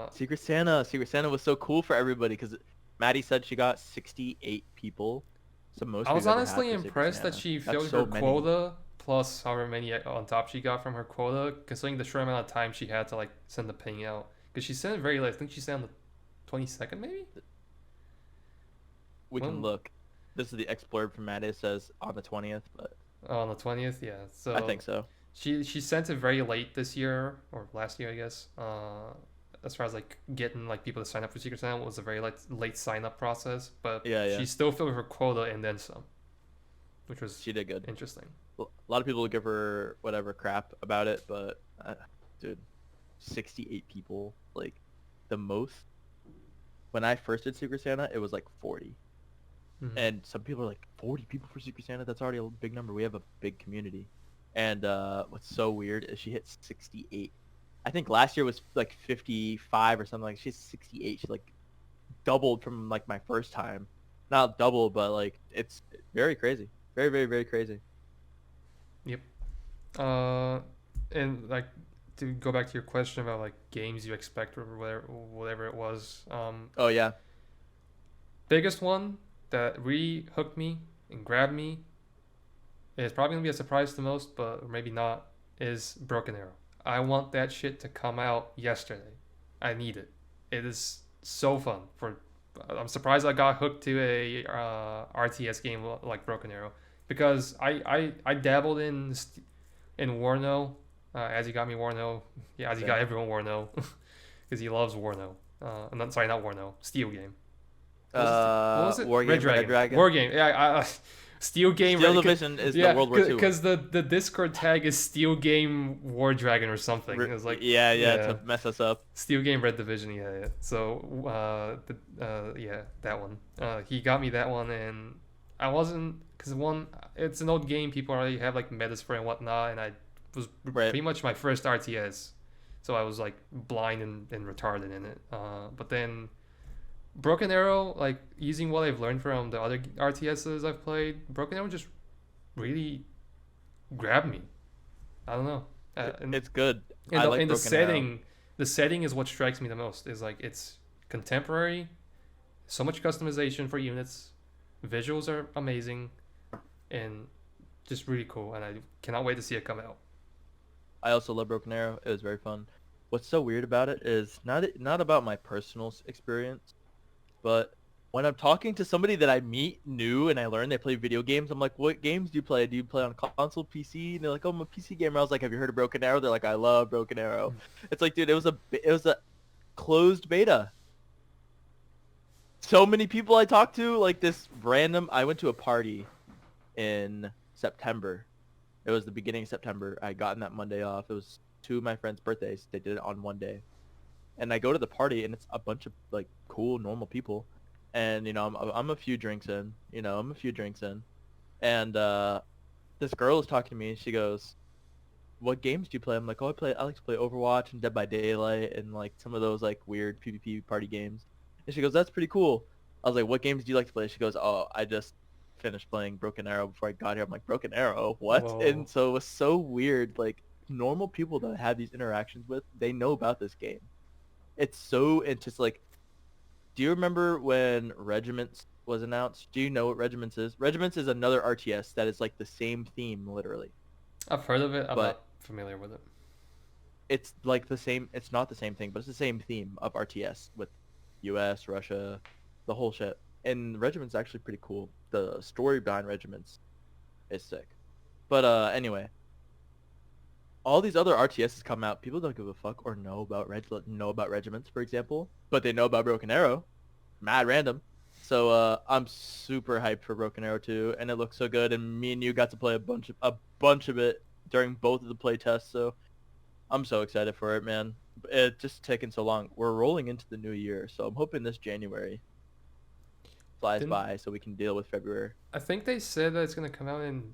Secret Santa. Secret Santa was so cool for everybody because Maddie said she got 68 people. It's the most I we've was ever had honestly for Secret impressed that Santa. she That's filled her so many. quota plus however many on top she got from her quota, considering the short amount of time she had to like send the ping out. Because she sent it very late. I think she sent on the 22nd, maybe. We can When look. This is the Explored from Maddie. It says on the 20th, but on the 20th, yeah. I So think so. she sent it very late this year or last year, I guess. As far as like getting like people to sign up for Secret Santa was a very late sign up process, but Yeah, yeah. she still filled her quota and then some, which was She did good. interesting. A lot of people give her whatever crap about it, but dude, 68 people, like the most. When I first did Secret Santa, it was like 40. Hmm. And some people are like, 40 people for Secret Santa? That's already a big number. We have a big community. And what's so weird is she hit 68. I think last year was like 55 or something. Like she's 68. She like doubled from like my first time. Not double, but like it's very crazy. Very, very, very crazy. Yep. Uh, and like to go back to your question about like games you expect or whatever it was. Oh yeah. Biggest one that really hooked me and grabbed me it's probably gonna be a surprise to most, but maybe not, is Broken Arrow. I want that shit to come out yesterday. I need it. It is so fun. I'm surprised I got hooked to a RTS game like Broken Arrow because I dabbled in Warno. As he got me Warno. Yeah, as he got Same. everyone Warno because he loves Warno. I'm not sorry, not Warno. Steel game. What was it? War Red Game, Red Dragon. Dragon. War game. Yeah, Steel game. Steel Division is the Yeah, World War II one. because the Discord tag is Steel Game War Dragon or something. It was like, Yeah, yeah, yeah, to mess us up. Steel Game Red Division. Yeah, yeah. So, yeah, that one. He got me that one, and I wasn't because one, it's an old game. People already have like metas for it and whatnot, and I was Right. pretty much my first RTS, so I was like blind and retarded in it. But then Broken Arrow, like using what I've learned from the other RTSs I've played, Broken Arrow just really grabbed me. I don't know. And It's good. in I the, like in the Broken Arrow. setting, the setting is what strikes me the most. Is like it's contemporary, so much customization for units, visuals are amazing, and just really cool. And I cannot wait to see it come out. I also love Broken Arrow. It was very fun. What's so weird about it is not about my personal experience, but when I'm talking to somebody that I meet new and I learn they play video games, I'm like, what games do you play? Do you play on console, PC? And they're like, oh, I'm a PC gamer. I was like, have you heard of Broken Arrow? They're like, I love Broken Arrow. It's like, dude, it was a closed beta. So many people I talked to, like this random. I went to a party in September. It was the beginning of September. I gotten that Monday off. It was two of my friends' birthdays. They did it on one day. And I go to the party and it's a bunch of like cool normal people, and I'm a few drinks in, I'm a few drinks in, and this girl is talking to me and she goes, what games do you play? I'm like, oh, I like to play Overwatch and Dead by Daylight and like some of those like weird PvP party games. And she goes, that's pretty cool. I was like, what games do you like to play? She goes, oh, I just finished playing Broken Arrow before I got here. I'm like, Broken Arrow, what? Whoa. And so it was so weird, like normal people that I have these interactions with, they know about this game. It's so into like, do you remember when Regiments was announced? Do you know what Regiments is? Regiments is another RTS that is like the same theme literally, I've heard of it. I'm but not familiar with it. it's like the same. It's not the same thing, but it's the same theme of RTS with U.S., Russia, the whole shit. And Regiments is actually pretty cool. The story behind Regiments is sick. But anyway, all these other RTSs come out. People don't give a fuck or know about Regiments, for example, but they know about Broken Arrow. Mad random. So I'm super hyped for Broken Arrow 2, and it looks so good. And me and you got to play a bunch of it during both of the play tests. So I'm so excited for it, man. It's just taking so long. We're rolling into the new year, so I'm hoping this January flies Didn't by so we can deal with February. I think they said that it's gonna come out in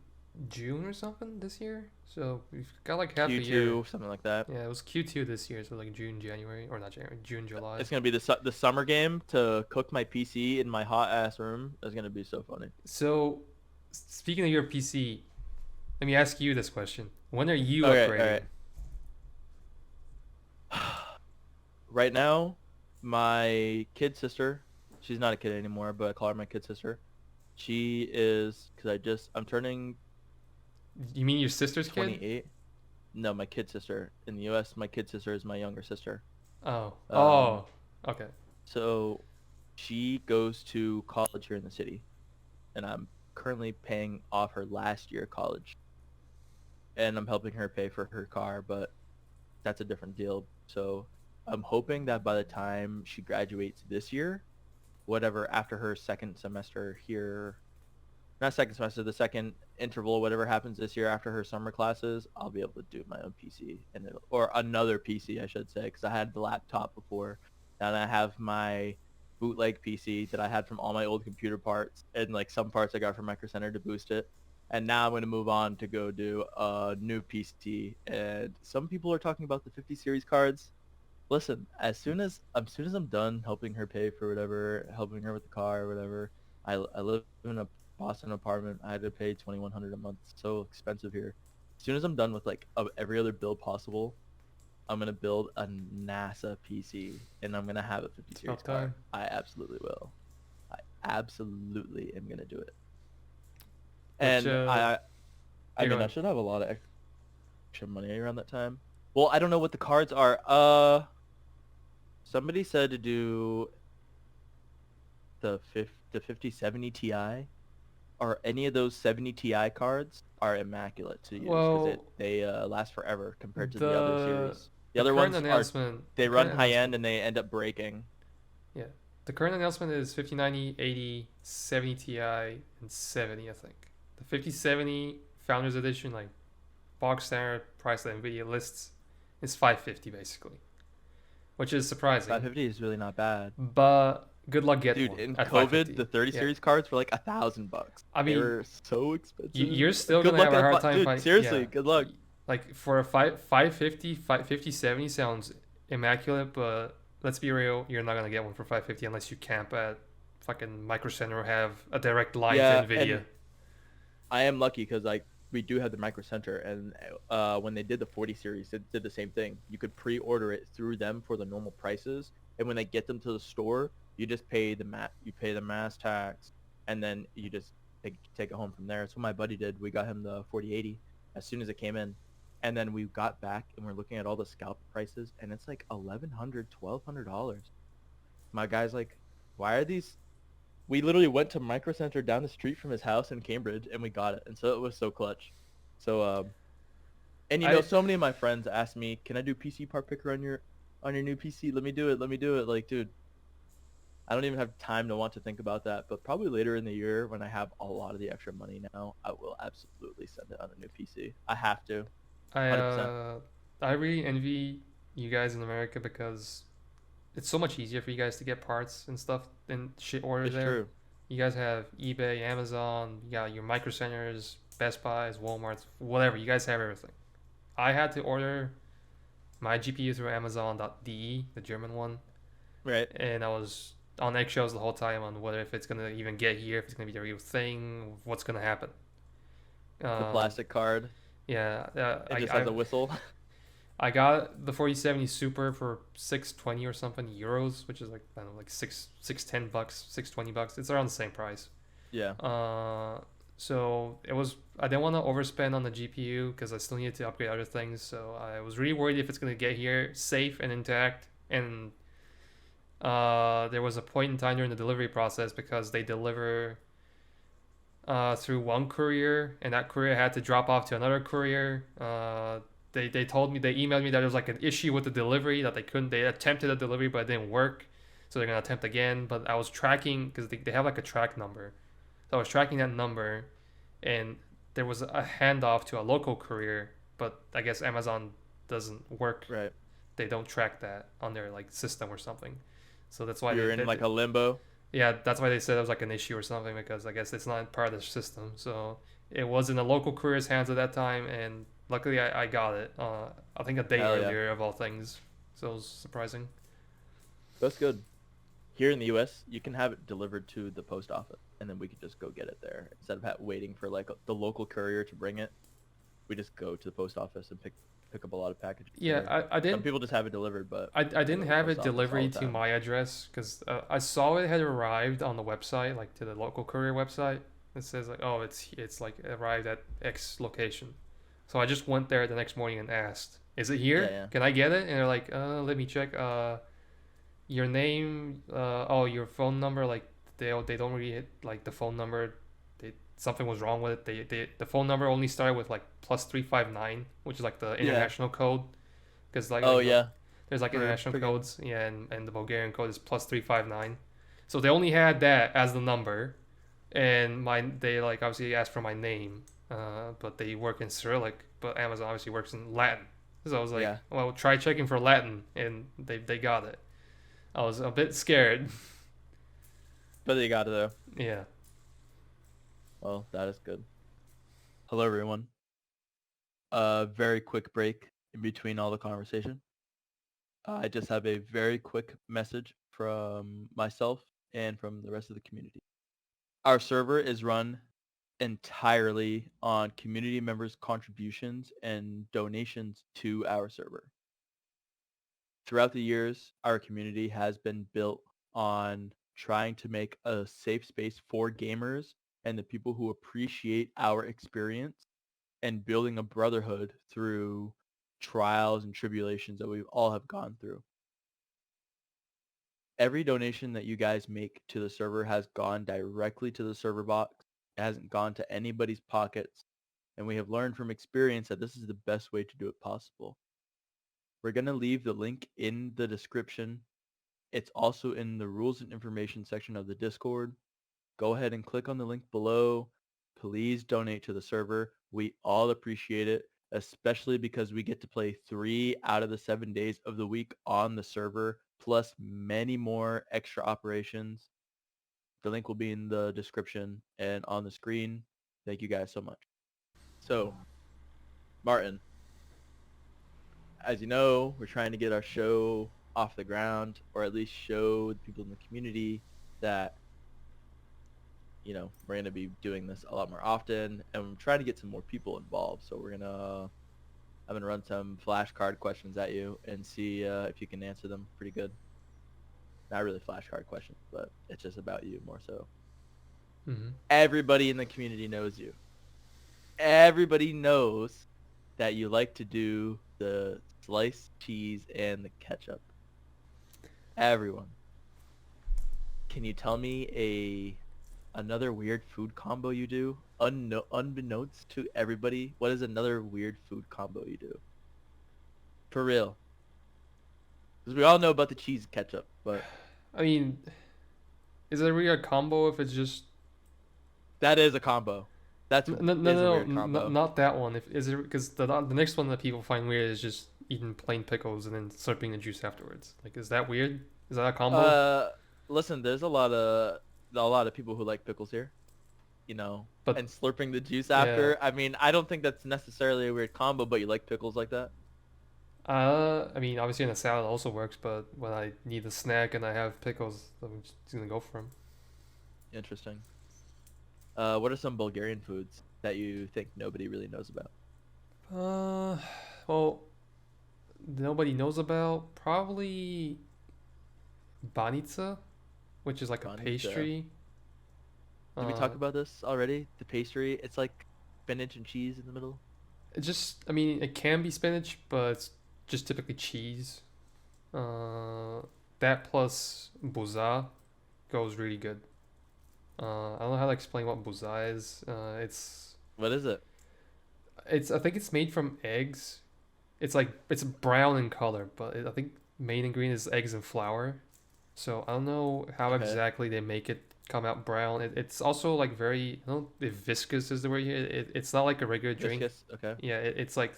June or something this year. So we've got like half a year. Q2, something like that. Yeah, it was Q2 this year, so like June, January, or not January, June, July. It's gonna be the summer game to cook my PC in my hot ass room. It's gonna be so funny. So, speaking of your PC, let me ask you this question: when are you Okay, all upgrading? right. Right now, my kid sister, she's not a kid anymore, but I call her my kid sister. She is, because I'm turning You mean your sister's kid? 28. No, my kid sister. In the US, my kid sister is my younger sister. Oh, Um, oh, okay. so she goes to college here in the city, and I'm currently paying off her last year of college, and I'm helping her pay for her car, but that's a different deal. So I'm hoping that by the time she graduates this year, whatever, after her second semester here, not second semester, the second interval, whatever happens this year after her summer classes, I'll be able to do my own PC or another PC, I should say, because I had the laptop before, and I have my bootleg PC that I had from all my old computer parts and like some parts I got from Micro Center to boost it. And now I'm going to move on to go do a new PC. And some people are talking about the 50 series cards. Listen, as soon as I'm done helping her pay for whatever, helping her with the car or whatever, I live in a Boston apartment. I had to pay 2,100 a month. It's so expensive here. As soon as I'm done with like every other build possible, I'm gonna build a NASA PC and I'm gonna have a 50 It's series about car. time. I absolutely will. I absolutely am gonna do it. Which And I I mean, I should have a lot of extra money around that time. Well, I don't know what the cards are. Somebody said to do the 5070 Ti, or any of those 70 Ti cards are immaculate to use because Well, they last forever compared to the other the series. The the other current ones are announcement, they run high end and they end up breaking. yeah, the current announcement is 5090, 80, 70 Ti, and 70, I think. The 5070 Founders Edition, like box standard price that Nvidia lists, is 550 basically, which is surprising. 550 is really not bad. But good luck getting Dude, one in at COVID, 550. the 30 Yeah, series cards were like $1,000. I They mean, were so expensive. you're still Good gonna luck have a at hard time dude. finding. Seriously, Yeah, good luck. like for a 550, 550 70 sounds immaculate, but let's be real, you're not gonna get one for 550 unless you camp at fucking Micro Center or have a direct line to Yeah, Nvidia. and I am lucky because like we do have the Micro Center, and when they did the 40 series, they did the same thing. You could pre-order it through them for the normal prices, and when they get them to the store, you just pay you pay the mass tax, and then you just take it home from there. That's what my buddy did. We got him the 4080 as soon as it came in, and then we got back and we're looking at all the scalp prices, and it's like $1,100, $1,200. My guy's like, why are these? We literally went to Micro Center down the street from his house in Cambridge, and we got it, and so it was so clutch. So and you know, I so many of my friends asked me, can I do PC part picker on your new PC? Let me do it. Like, dude, I don't even have time to want to think about that, but probably later in the year when I have a lot of the extra money now, I will absolutely send it on a new PC. I have to. I 100%. I really envy you guys in America because it's so much easier for you guys to get parts and stuff and shit order It's there. true. You guys have eBay, Amazon, you got your Micro Centers, Best Buys, Walmarts, whatever. You guys have everything. I had to order my GPU through Amazon.de, the German one, Right. and I was on eggshells the whole time on whether if it's gonna even get here, if it's gonna be the real thing, what's gonna happen. The Um, plastic card. yeah, It just has a whistle. I got the 4070 Super for 620 or something euros, which is like I don't know, like six ten bucks, 620 bucks. It's around the same price. Yeah. So it was. I didn't want to overspend on the GPU because I still needed to upgrade other things. So I was really worried if it's gonna get here safe and intact. And there was a point in time during the delivery process because they deliver through one courier, and that courier had to drop off to another courier. They told me, they emailed me that there was like an issue with the delivery, that they attempted a delivery but it didn't work, so they're gonna attempt again. But I was tracking because they have like a track number, so I was tracking that number, and there was a handoff to a local courier, but I guess Amazon doesn't work. Right. They don't track that on their like system or something, so that's why You're in like a limbo. yeah, that's why they said it was like an issue or something, because I guess it's not part of the system. So it was in the local courier's hands at that time, and luckily I got it. I think a day Hell yeah. earlier of all things, so it was surprising. That's good. Here in the U.S., you can have it delivered to the post office, and then we could just go get it there instead of waiting for like the local courier to bring it. We just go to the post office and pick up a lot of packages Yeah, there. I Some didn't people just have it delivered, but I we go didn't to the have post it office all delivery the to time. my address because I saw it had arrived on the website, like to the local courier website. It says like, oh, it's like arrived at X location. So I just went there the next morning and asked, "Is it Yeah, here? yeah, Can I get it?" And they're like, let me check. Your name, oh, your phone number, like they don't really hit like the phone number. Something was wrong with it. The phone number only started with like +359, which is like the yeah. international code, because Oh yeah, there's like international for game. codes, yeah, and the Bulgarian code is +359. So they only had that as the number, and they like obviously asked for my name, but they work in Cyrillic, but Amazon obviously works in Latin. So I was like, Yeah, well, try checking for Latin, and they got it. I was a bit scared. but they got it though. Yeah. Well, that is good. Hello everyone. Very quick break in between all the conversation. I just have a very quick message from myself and from the rest of the community. Our server is run entirely on community members' contributions and donations to our server. Throughout the years, our community has been built on trying to make a safe space for gamers and the people who appreciate our experience and building a brotherhood through trials and tribulations that we all have gone through. Every donation that you guys make to the server has gone directly to the server box. It hasn't gone to anybody's pockets. And we have learned from experience that this is the best way to do it possible. We're going to leave the link in the description. It's also in the rules and information section of the Discord. Go ahead and click on the link below. Please donate to the server. We all appreciate it, especially because we get to play 3 out of the 7 days of the week on the server, plus many more extra operations. The link will be in the description and on the screen. Thank you guys so much. So, Martin, as you know, we're trying to get our show off the ground, or at least show the people in the community that, you know, we're going to be doing this a lot more often, and I'm trying to get some more people involved. So I'm going to run some flashcard questions at you and see if you can answer them pretty good. Not really flashcard questions, but it's just about you more so. Mm-hmm. Everybody in the community knows you. Everybody knows that you like to do the sliced cheese and the ketchup. Everyone. Can you tell me another weird food combo you do? Unbeknownst to everybody, what is another weird food combo you do? For real. Because we all know about the cheese and ketchup, but I mean, is it really a combo if it's just that is a combo. That's no, is a weird combo. not that one. If is it because the next one that people find weird is just eating plain pickles and then slurping the juice afterwards. Like, is that weird? Is that a combo? Listen, there's a lot of people who like pickles here, you know, But and slurping the juice yeah, after. I mean, I don't think that's necessarily a weird combo, but you like pickles like that? I mean, obviously in a salad also works, but when I need a snack and I have pickles, I'm just gonna go for them. Interesting. What are some Bulgarian foods that you think nobody really knows about? Well, nobody knows about probably banitsa, which is like a Bonita. pastry. Did we Uh, talk about this already? The pastry, it's like spinach and cheese in the middle. it just, I mean, it can be spinach, but it's just typically cheese. Uh, that plus buza goes really good. I don't know how to explain what buza is. What is it? I think it's made from eggs. It's like it's brown in color, but I think main ingredient is eggs and flour. So I don't know how Okay. exactly they make it come out brown. It's also like very, I don't know if viscous is the word here. It's not like a regular drink. Viscous. Okay. Yeah, it's like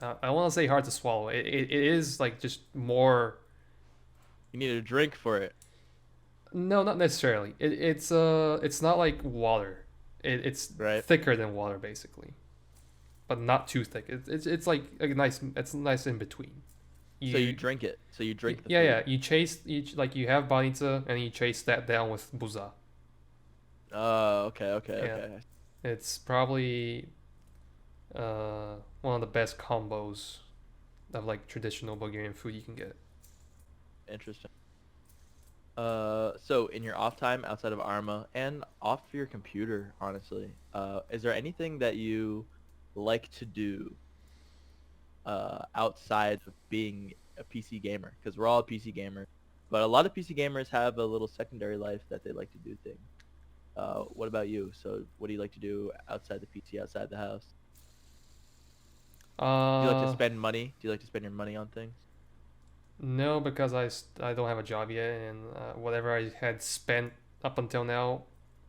I want to say hard to swallow. It is like just more. You need a drink for it, No, not necessarily. It's not like water. It's right? thicker than water basically, but not too thick. It's like a nice. It's nice in between. So you You drink it. So you drink the yeah, food. yeah. You have banitsa and you chase that down with buza. Oh, okay, okay, Yeah, okay. it's probably one of the best combos of like traditional Bulgarian food you can get. Interesting. So in your off time outside of Arma and off your computer, honestly, is there anything that you like to do outside of being a PC gamer? Because we're all PC gamers, but a lot of PC gamers have a little secondary life that they like to do things. What about you? So what do you like to do outside the PC, outside the house? Do you like to Uh, spend money? Do you like to spend your money on things? no, because I don't have a job yet, and whatever I had spent up until now,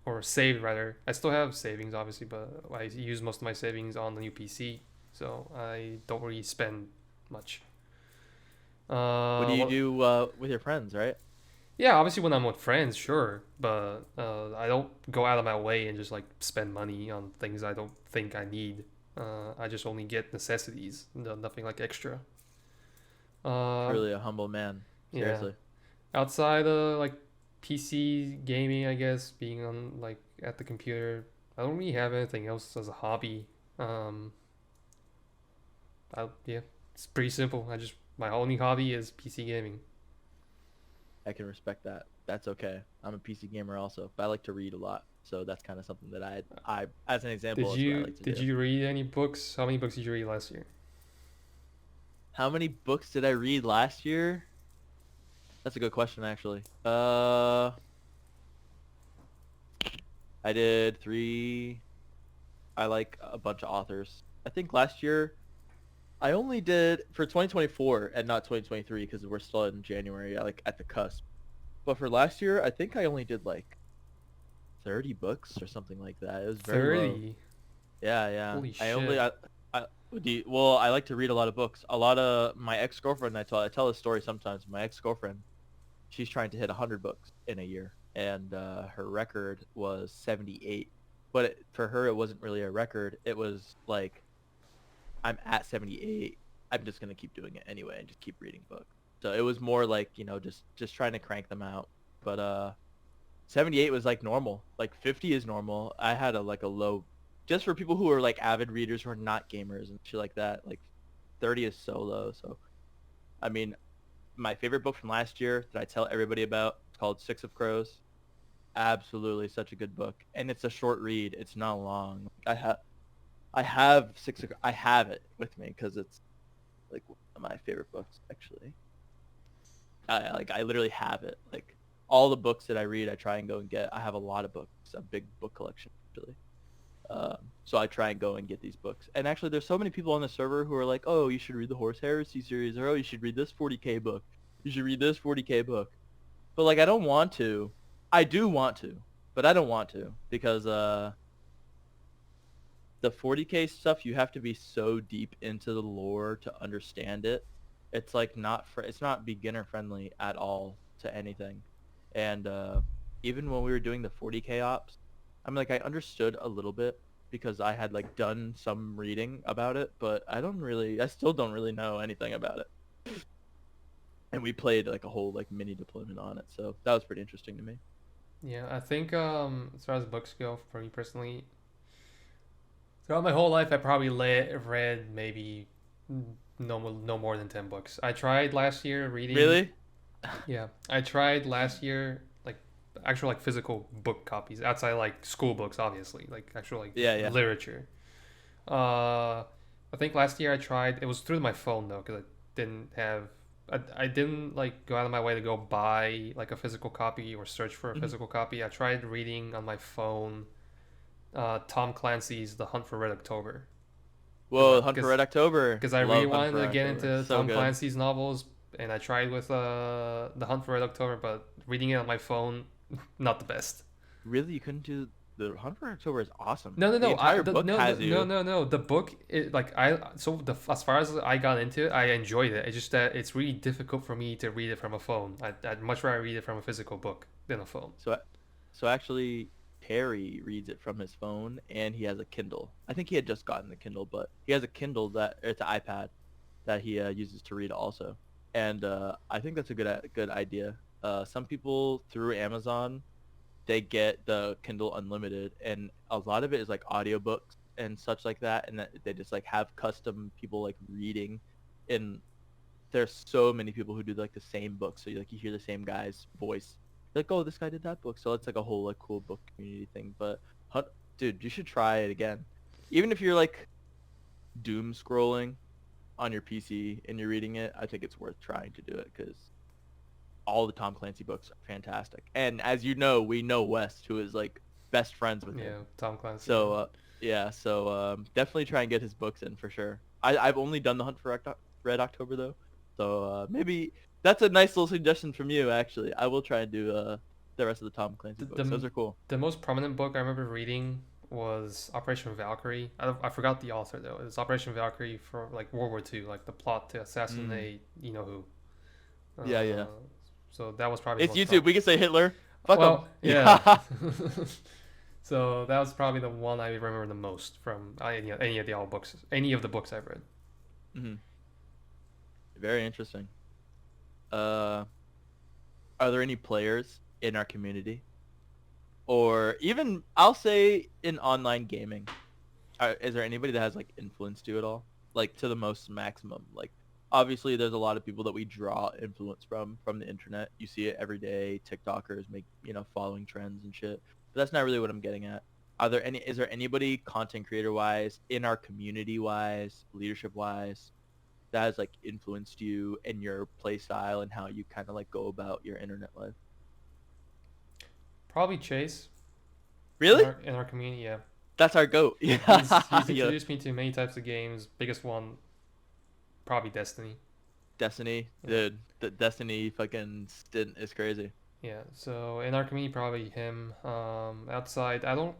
or saved rather, I still have savings obviously, but I use most of my savings on the new PC, so I don't really spend much. What do you Well, do with your friends, right? yeah, obviously when I'm with friends, sure, but I don't go out of my way and just like spend money on things I don't think I need. I just only get necessities, nothing like extra. Uh, Truly a humble man. yeah. Seriously. Outside of like PC gaming, I guess, being on like at the computer, I don't really have anything else as a hobby. Um, yeah, it's pretty simple. I just my only hobby is PC gaming. I can respect that. That's okay. I'm a PC gamer also, but I like to read a lot. So that's kind of something that I as an example, Did is what I you like to did do. you read any books? How many books did you read last year? How many books did I read last year? That's a good question, actually. I did 3. I like a bunch of authors. I think last year I only did for 2024 and not 2023 because we're still in January, like at the cusp. But for last year, I think I only did like 30 books or something like that. It was very low. 30. Yeah, yeah. Holy I only shit. I well, I like to read a lot of books. A lot of my ex-girlfriend, I tell a story sometimes. My ex-girlfriend, she's trying to hit 100 books in a year, and her record was 78. But for her, it wasn't really a record. It was like, I'm at 78. I'm just gonna keep doing it anyway and just keep reading books. So it was more like, just trying to crank them out. But 78 was like normal. Like 50 is normal. I had a low, just for people who are like avid readers who are not gamers and shit like that. Like 30 is so low. So I mean, my favorite book from last year that I tell everybody about, it's called Six of Crows. Absolutely such a good book, and it's a short read. It's not long. I have it with me because it's like one of my favorite books actually. I literally have it. Like all the books that I read, I try and go and get. I have a lot of books, a big book collection actually. So I try and go and get these books. And actually, there's so many people on the server who are like, "Oh, you should read the Horse Heresy series," or "Oh, you should read this 40K book. You should read this 40K book." But like, I don't want to. I do want to, but I don't want to because the 40K stuff, you have to be so deep into the lore to understand it. It's like it's not beginner friendly at all to anything. And even when we were doing the 40K ops, I'm like, I understood a little bit because I had like done some reading about it, but I still don't really know anything about it. And we played like a whole like mini deployment on it, so that was pretty interesting to me. Yeah, I think as far as books go, for me personally, throughout my whole life, I probably read maybe no more than 10 books. I tried last year reading. Really? Yeah, I tried last year like actual like physical book copies outside like school books, obviously, like actual like Yeah, yeah. literature. Uh, I think last year I tried. It was through my phone though, because I didn't have. I didn't like go out of my way to go buy like a physical copy or search for a Mhm. physical copy. I tried reading on my phone Tom Clancy's The Hunt for Red October because I Whoa, Hunt for Red October. I really Love Hunt wanted for to Red get October. into So Tom good. Clancy's novels, and I tried with The Hunt for Red October, but reading it on my phone, not the best. Really, you couldn't do the Hunt for Red October is awesome. No, no, The no. entire book has you. No. The book, as far as I got into it, I enjoyed it. It's just that it's really difficult for me to read it from a phone. I'd much rather read it from a physical book than a phone. So so actually Terry reads it from his phone and he has a Kindle. I think he had just gotten the Kindle, but he has a Kindle that it's an iPad that he uses to read also. And I think that's a good idea. Some people through Amazon, they get the Kindle Unlimited, and a lot of it is like audiobooks and such like that, and that they just like have custom people like reading. And there's so many people who do like the same book, so you hear the same guy's voice. You're like, oh, this guy did that book, so it's like a whole like cool book community thing. But dude, you should try it again. Even if you're like doom scrolling on your PC and you're reading it, I think it's worth trying to do it because all the Tom Clancy books are fantastic. And as you know, we know West, who is like best friends with him. Yeah, Tom Clancy. So yeah, so definitely try and get his books in for sure. I've only done the Hunt for Red October though, so maybe that's a nice little suggestion from you. Actually, I will try and do the rest of the Tom Clancy The, books. the Those are cool. the most prominent book I remember reading was Operation Valkyrie. I forgot the author though. It was Operation Valkyrie for like World War II, like the plot to Mm. assassinate you know who. Yeah, yeah. Uh, so that was probably the It's most YouTube. prominent. We can say Hitler. Fuck him. Well, yeah. Yeah. So that was probably the one I remember the most from any of the all books, any of the books I've read. Hmm. Very interesting. Uh, are there any players in our community, or even I'll say in online gaming? Is there anybody that has like influenced you at all, like to the most maximum? Like, obviously, there's a lot of people that we draw influence from the internet. You see it every day. TikTokers make following trends and shit. But that's not really what I'm getting at. Is there anybody content creator wise, in our community wise, leadership wise, that has like influenced you in your play style and how you kind of like go about your internet life? Probably Chase Really? in our community. Yeah, That's our goat. he's Yeah. introduced me to many types of games. Biggest one, probably Destiny. Destiny, Yeah, dude. The Destiny fucking stint is crazy. yeah. So in our community, probably him. Outside, I don't.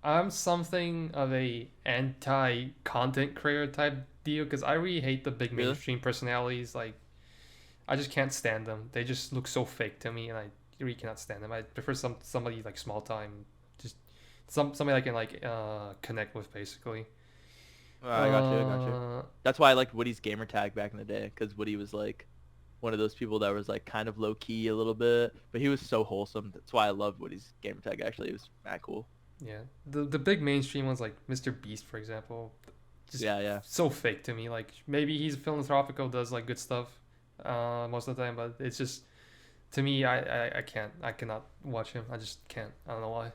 I'm something of a anti-content creator type deal because I really hate the big Really? mainstream personalities. Like I just can't stand them. They just look so fake to me, and I really cannot stand them. I prefer somebody like small time, just somebody I can like connect with basically. I got you. I got you. Uh, That's why I liked Woody's gamer tag back in the day, because Woody was like one of those people that was like kind of low key a little bit, but he was so wholesome. That's why I love Woody's gamer tag. Actually, it was mad cool. yeah, the big mainstream ones like Mr. Beast, for example, just Yeah, yeah. so fake to me. Like maybe he's philanthropical, does like good stuff, most of the time, but it's just to me, I can't, I cannot watch him. I just can't. I don't know why.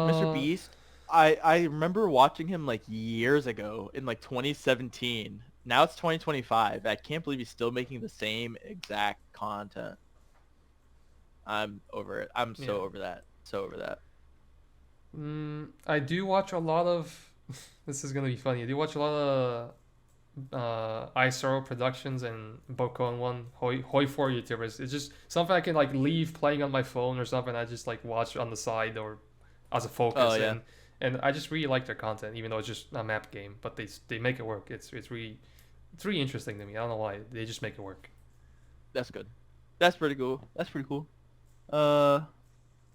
Mr. Uh, Beast, I remember watching him like years ago in like 2017. Now it's 2025. I can't believe he's still making the same exact content. I'm over it. I'm yeah. so over that. So over that. I do watch a lot of. This is gonna be funny. I do watch a lot of ISRO productions and Boko and one Hoi 4 YouTubers. It's just something I can like leave playing on my phone or something. I just like watch on the side or as a Oh focus, yeah, and I just really like their content, even though it's just a map game. But they make it work. It's really interesting to me. I don't know why they just make it work. that's good. That's pretty cool. That's pretty cool. Uh,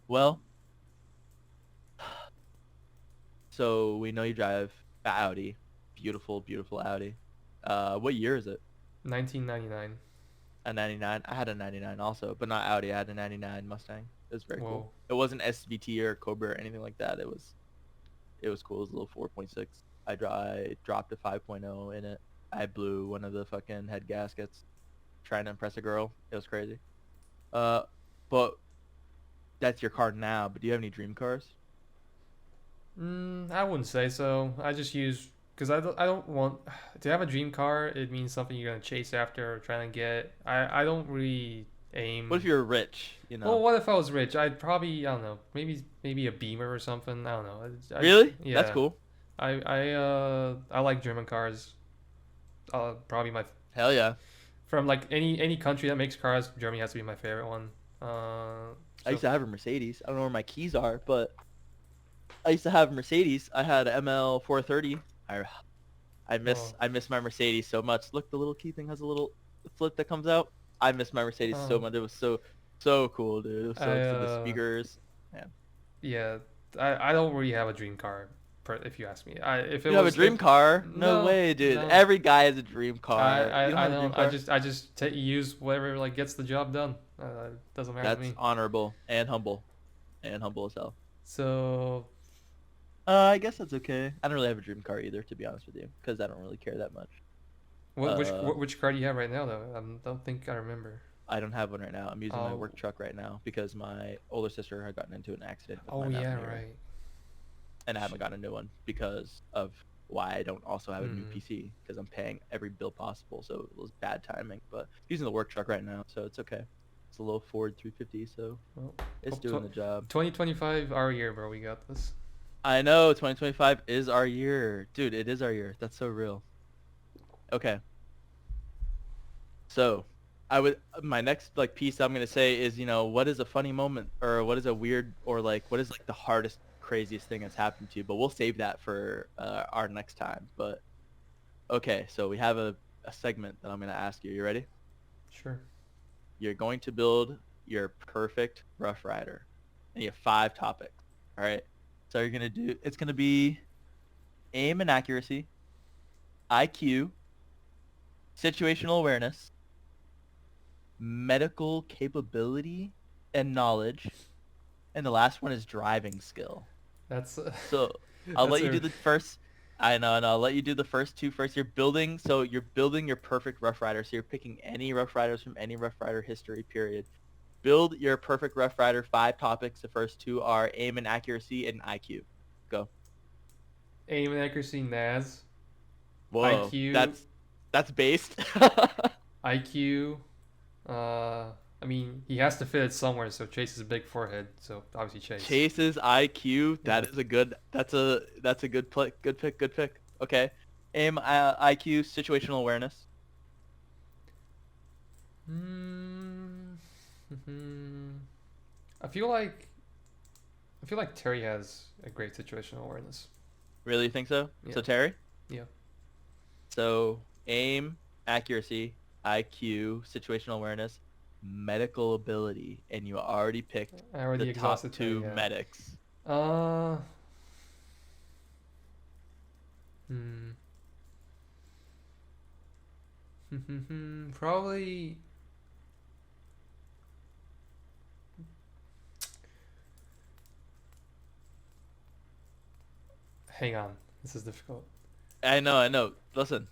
well, so we know you drive a Audi, beautiful, beautiful Audi. What year is it? 1999. A 99. I had a 99 also, but not Audi. I had a 99 Mustang. It was very cool. Whoa. It wasn't SVT or Cobra or anything like that. It was cool. It was a little 4.6. I dropped a 5.0 in it. I blew one of the fucking head gaskets trying to impress a girl. It was crazy. Uh, but that's your car now. But do you have any dream cars? I wouldn't say so. I just use because I don't want to have a dream car. It means something you're gonna chase after or trying to get. I don't really What aim. if you're rich? Well, what if I was rich? I'd probably I don't know maybe a Beamer or something. I don't know. Really? That's Yeah. cool. I like German cars. Probably my Hell yeah. from like any country that makes cars. Germany has to be my favorite one. I So used to have a Mercedes. I don't know where my keys are, but I used to have a Mercedes. I had a ML 430. I miss oh I miss my Mercedes so much. Look, the little key thing has a little flip that comes out. I miss my Mercedes so um much. It was so cool, dude. It was I so the speakers. Man. yeah I don't really have a dream car. If you ask me, if it You have a was dream if car? No no way, dude. no Every guy has a dream car. You don't I have a dream don't car? I just use whatever like gets the job done. Doesn't matter to That's me. honorable and humble. And humble as hell. So I guess that's okay. I don't really have a dream car either, to be honest with you, because I don't really care that much. Uh, which car do you have right now though? I don't think I remember. I don't have one right now. I'm using my Oh work truck right now because my older sister had gotten into an accident with oh my yeah Navigator, right. and I haven't gotten a new one because of why I don't also have a new Mm. PC because I'm paying every bill possible. So it was bad timing. But using the work truck right now, so it's okay. It's a little Ford 350, so Well, it's doing the job. 2025 our year, bro. We got this. I know 2025 is our year, dude. It is our year. That's so real. Okay, so I would my next like piece I'm gonna say is what is a funny moment or what is a weird or like what is like the hardest craziest thing that's happened to you, but we'll save that for our next time. But okay, so we have a segment that I'm gonna ask you. You ready? Sure. You're going to build your perfect Rough Rider, and you have 5 topics. All right. So it's gonna be aim and accuracy, IQ, situational awareness, medical capability and knowledge, and the last one is driving skill. That's So I'll that's let you do a the first. I know, and I'll let you do the first two first. You're building your perfect Rough Rider. So you're picking any Rough Riders from any Rough Rider history period. Build your perfect Rough Rider. 5 topics. The first 2 are aim and accuracy and IQ. Go. Aim and accuracy, NAS. Whoa, IQ, that's based. IQ. I mean, he has to fit it somewhere. So Chase is a big forehead. So obviously Chase. Chase's IQ. Yeah. That is a good. That's a good play. Good pick. Good pick. Okay. Aim, IQ, situational awareness. Hmm. I feel like Terry has a great situational awareness. Really think so? Yeah. So Terry. Yeah. So aim, accuracy, IQ, situational awareness, medical ability, and you already picked I already the top exhausted Terry. 2 Yeah. medics. Uh. Hmm. Probably. Hang on. This is difficult. I know. Listen,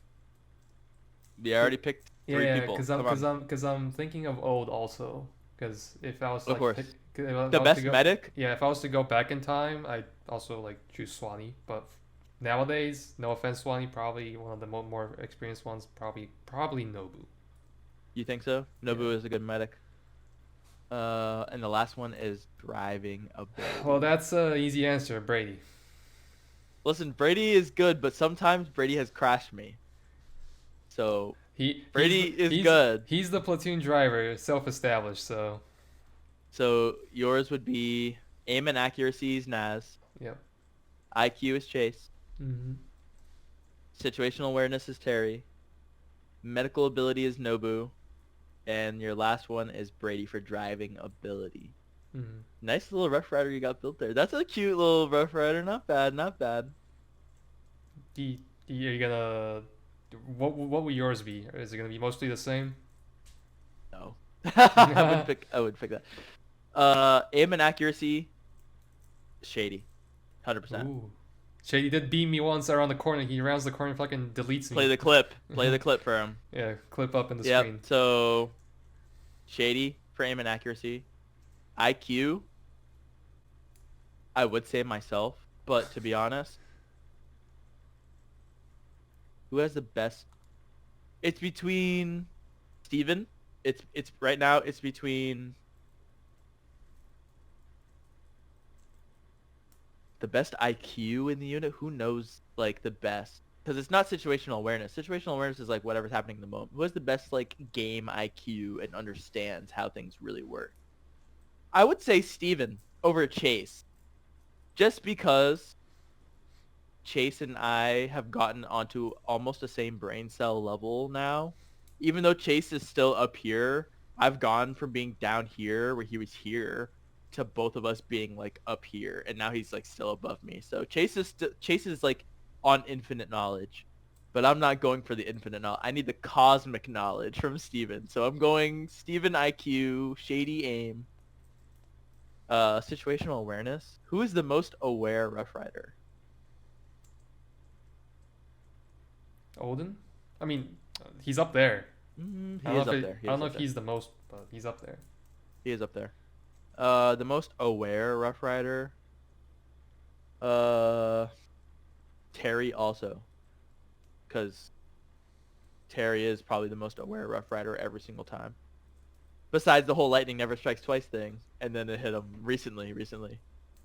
we already picked 3 Yeah, people. Come on. because I'm thinking of old also. Because if I was Of like course. pick, if I The was to best go, medic? yeah, if I was to go back in time, I'd also like choose Swanee. But nowadays, no offense, Swanee, probably one of the more experienced ones. Probably Nobu. You think so? Yeah. Nobu is a good medic. And the last one is driving ability. Well, that's an easy answer, Brady. Listen, Brady is good, but sometimes Brady has crashed me. So Brady is good. He's the platoon driver, self-established. So So yours would be aim and accuracy is Naz. yeah. IQ is Chase. Mm-hmm. Situational awareness is Terry. Medical ability is Nobu. And your last one is Brady for driving ability. Mm-hmm. Nice little Rough Rider you got built there. That's a cute little Rough Rider. Not bad, not bad. Are you gonna? What will yours be? Is it gonna be mostly the same? No. I would pick that. Aim and accuracy, Shady. 100%. Ooh. Shady did beat me once around the corner. He rounds the corner and fucking deletes me. Play the clip. Play the clip for him. Yeah, clip up in the Yep. screen. So, Shady for aim and accuracy. IQ, I would say myself, but to be honest, who has the best? It's between Steven. It's right now. It's between the best IQ in the unit. Who knows like the best? Because it's not situational awareness. Situational awareness is like whatever's happening in the moment. Who has the best like game IQ and understands how things really work? I would say Steven over Chase. Just because Chase and I have gotten onto almost the same brain cell level now. Even though Chase is still up here, I've gone from being down here where he was here to both of us being like up here, and now he's like still above me. So Chase is like on infinite knowledge, but I'm not going for the infinite knowledge. I need the cosmic knowledge from Steven. So I'm going Steven IQ, Shady aim, situational awareness. Who is the most aware Rough Rider? Olden? I mean, he's up there. He is up there. I don't know if he's the most, but he's up there. He is up there. The most aware Rough Rider. Terry also, because Terry is probably the most aware Rough Rider every single time. Besides the whole lightning never strikes twice thing, and then it hit him recently.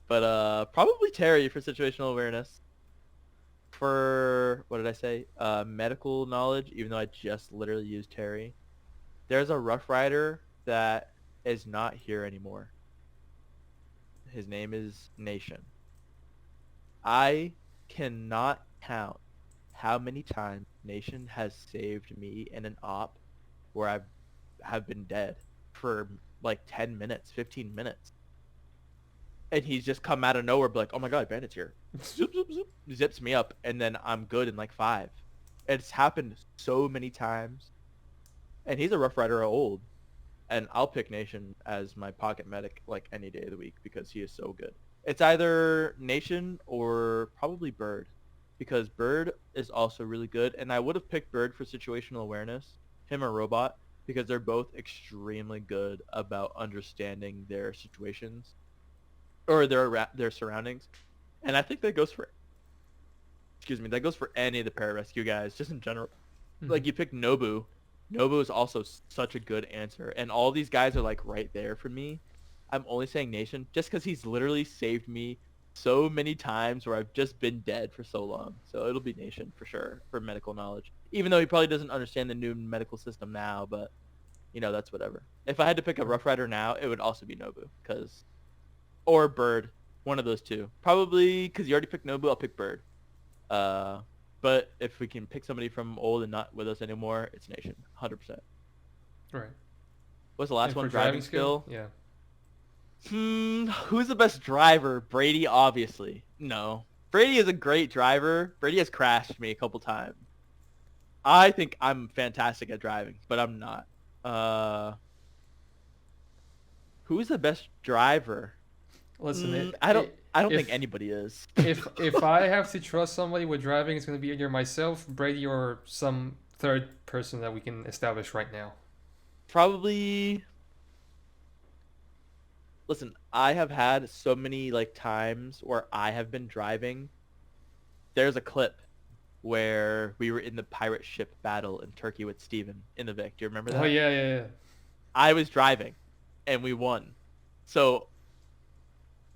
But probably Terry for situational awareness. For what did I say? Medical knowledge. Even though I just literally used Terry, there's a Rough Rider that is not here anymore. His name is Nation. I cannot count how many times Nation has saved me in an op where I have been dead for like 10 minutes, 15 minutes. And he's just come out of nowhere, be like, oh my god, Bandit's here. Zoop, zoop, zoop. Zips me up, and then I'm good in like 5. It's happened so many times. And he's a Rough Rider old. And I'll pick Nation as my pocket medic like any day of the week because he is so good. It's either Nation or probably Bird, because Bird is also really good. And I would have picked Bird for situational awareness, him or Robot. because they're both extremely good about understanding their situations or their surroundings. And I think that goes for that goes for any of the pararescue guys, just in general. Hmm. Like you pick Nobu. Nobu is also such a good answer, and all these guys are like right there for me. I'm only saying Nation just because he's literally saved me so many times where I've just been dead for so long. So it'll be Nation for sure for medical knowledge. Even though he probably doesn't understand the new medical system now, but that's whatever. If I had to pick a Right. Rough Rider now, it would also be Nobu, or Bird, one of those two. Probably because you already picked Nobu, I'll pick Bird. Uh, but if we can pick somebody from old and not with us anymore, it's Nation, 100%. Right. What's the last And one? for Driving driving skill, skill. yeah. Who's the best driver? Brady, obviously. No. Brady is a great driver. Brady has crashed me a couple times. I think I'm fantastic at driving, but I'm not. Who's the best driver? Listen, I don't think if anybody is. if I have to trust somebody with driving, it's gonna be either myself, Brady, or some third person that we can establish right now. Probably. Listen, I have had so many like times where I have been driving. There's a clip where we were in the pirate ship battle in Turkey with Steven in the Vic. Do you remember Oh that? yeah, yeah, yeah. I was driving and we won. So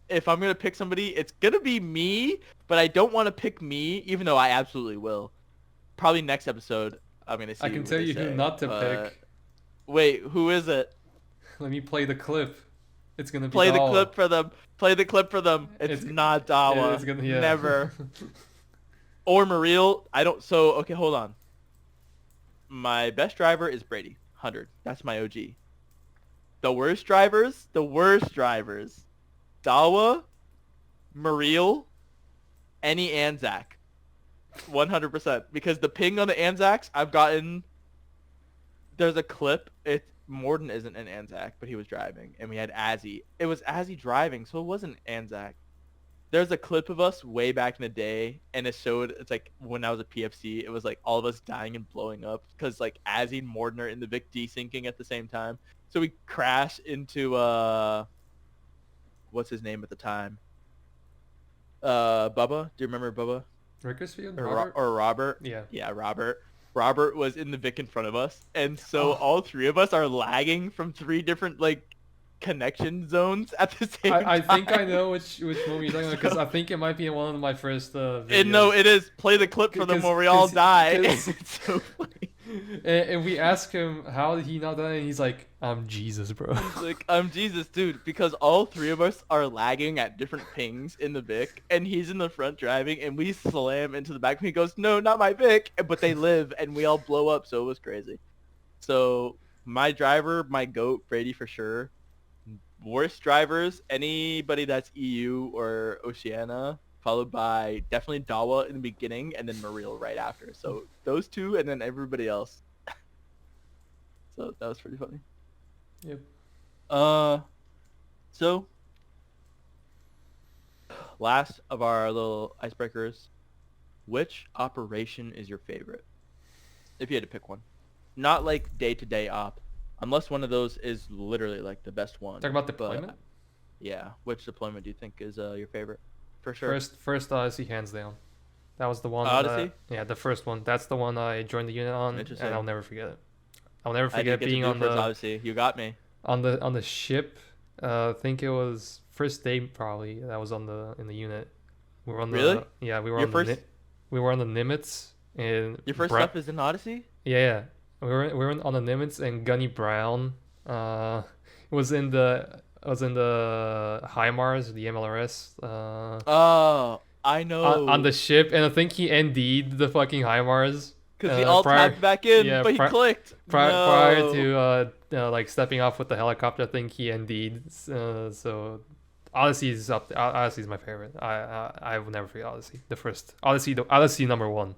if I'm going to pick somebody, it's going to be me, but I don't want to pick me, even though I absolutely will. Probably next episode, I'm going to I see can what tell they you who say. not to But pick. wait, who is it? Let me play the clip. It's gonna be Play the Dawa. clip for them. Play the clip for them. It's It's not it's Dawa. gonna yeah. Never. Or Mariel. I don't. So, okay, hold on. My best driver is Brady. 100. That's my OG. The worst drivers. Dawa, Mariel, any Anzac. 100%. Because the ping on the Anzacs, I've gotten... There's a clip. Morden isn't an Anzac, but he was driving. And we had Azzy. It was Azzy driving, so it wasn't Anzac. There's a clip of us way back in the day, and it's like when I was a PFC, it was like all of us dying and blowing up because like Azzy and Morden are in the Vic desyncing at the same time. So we crash into what's his name at the time? Bubba. Do you remember Bubba? Rickersfield, Or Robert. or Robert? Yeah. Yeah, Robert. Robert was in the Vic in front of us, and so Oh, all three of us are lagging from three different like connection zones at the same I think I time. know which movie you're talking about because So I think it might be in one of my first and no, videos. it is. Play the clip for them Because where we all die. because It's so funny. and we ask him how did he not die, and he's like, "I'm Jesus, bro." He's like, I'm Jesus, dude, because all three of us are lagging at different pings in the Vic, and he's in the front driving, and we slam into the back. And he goes, no, not my Vic, but they live, and we all blow up, so it was crazy. So my driver, my GOAT, Brady for sure. Worst drivers, anybody that's EU or Oceania, followed by definitely Dawa in the beginning, and then Mariel right after. So those two, and then everybody else. So that was pretty funny. Yep. So last of our little icebreakers, which operation is your favorite? If you had to pick one. Not like day-to-day op, unless one of those is literally like the best one. Talk about But deployment. yeah, which deployment do you think is your favorite? For sure. First Odyssey, hands down. That was the one. Odyssey? Yeah, the first one. That's the one I joined the unit on, and Interesting. I'll never forget it. I'll never I didn't forget get to being do on first the Odyssey. You got me. on the ship. I think it was first day probably. That was on the in the unit. We were on the Really? yeah. We were Your on first we were on the Nimitz and your first stuff is in Odyssey? yeah, yeah. We were on the Nimitz and Gunny Brown. Was in the HIMARS, the MLRS. Oh, I On know. the ship, and I think he ND'd the fucking HIMARS. Because he all Prior, tapped back in, yeah, but he clicked. prior No. to like stepping off with the helicopter, I think he ND'd. So Odyssey is up. Odyssey is my favorite. I will never forget Odyssey. The first Odyssey, the Odyssey number one,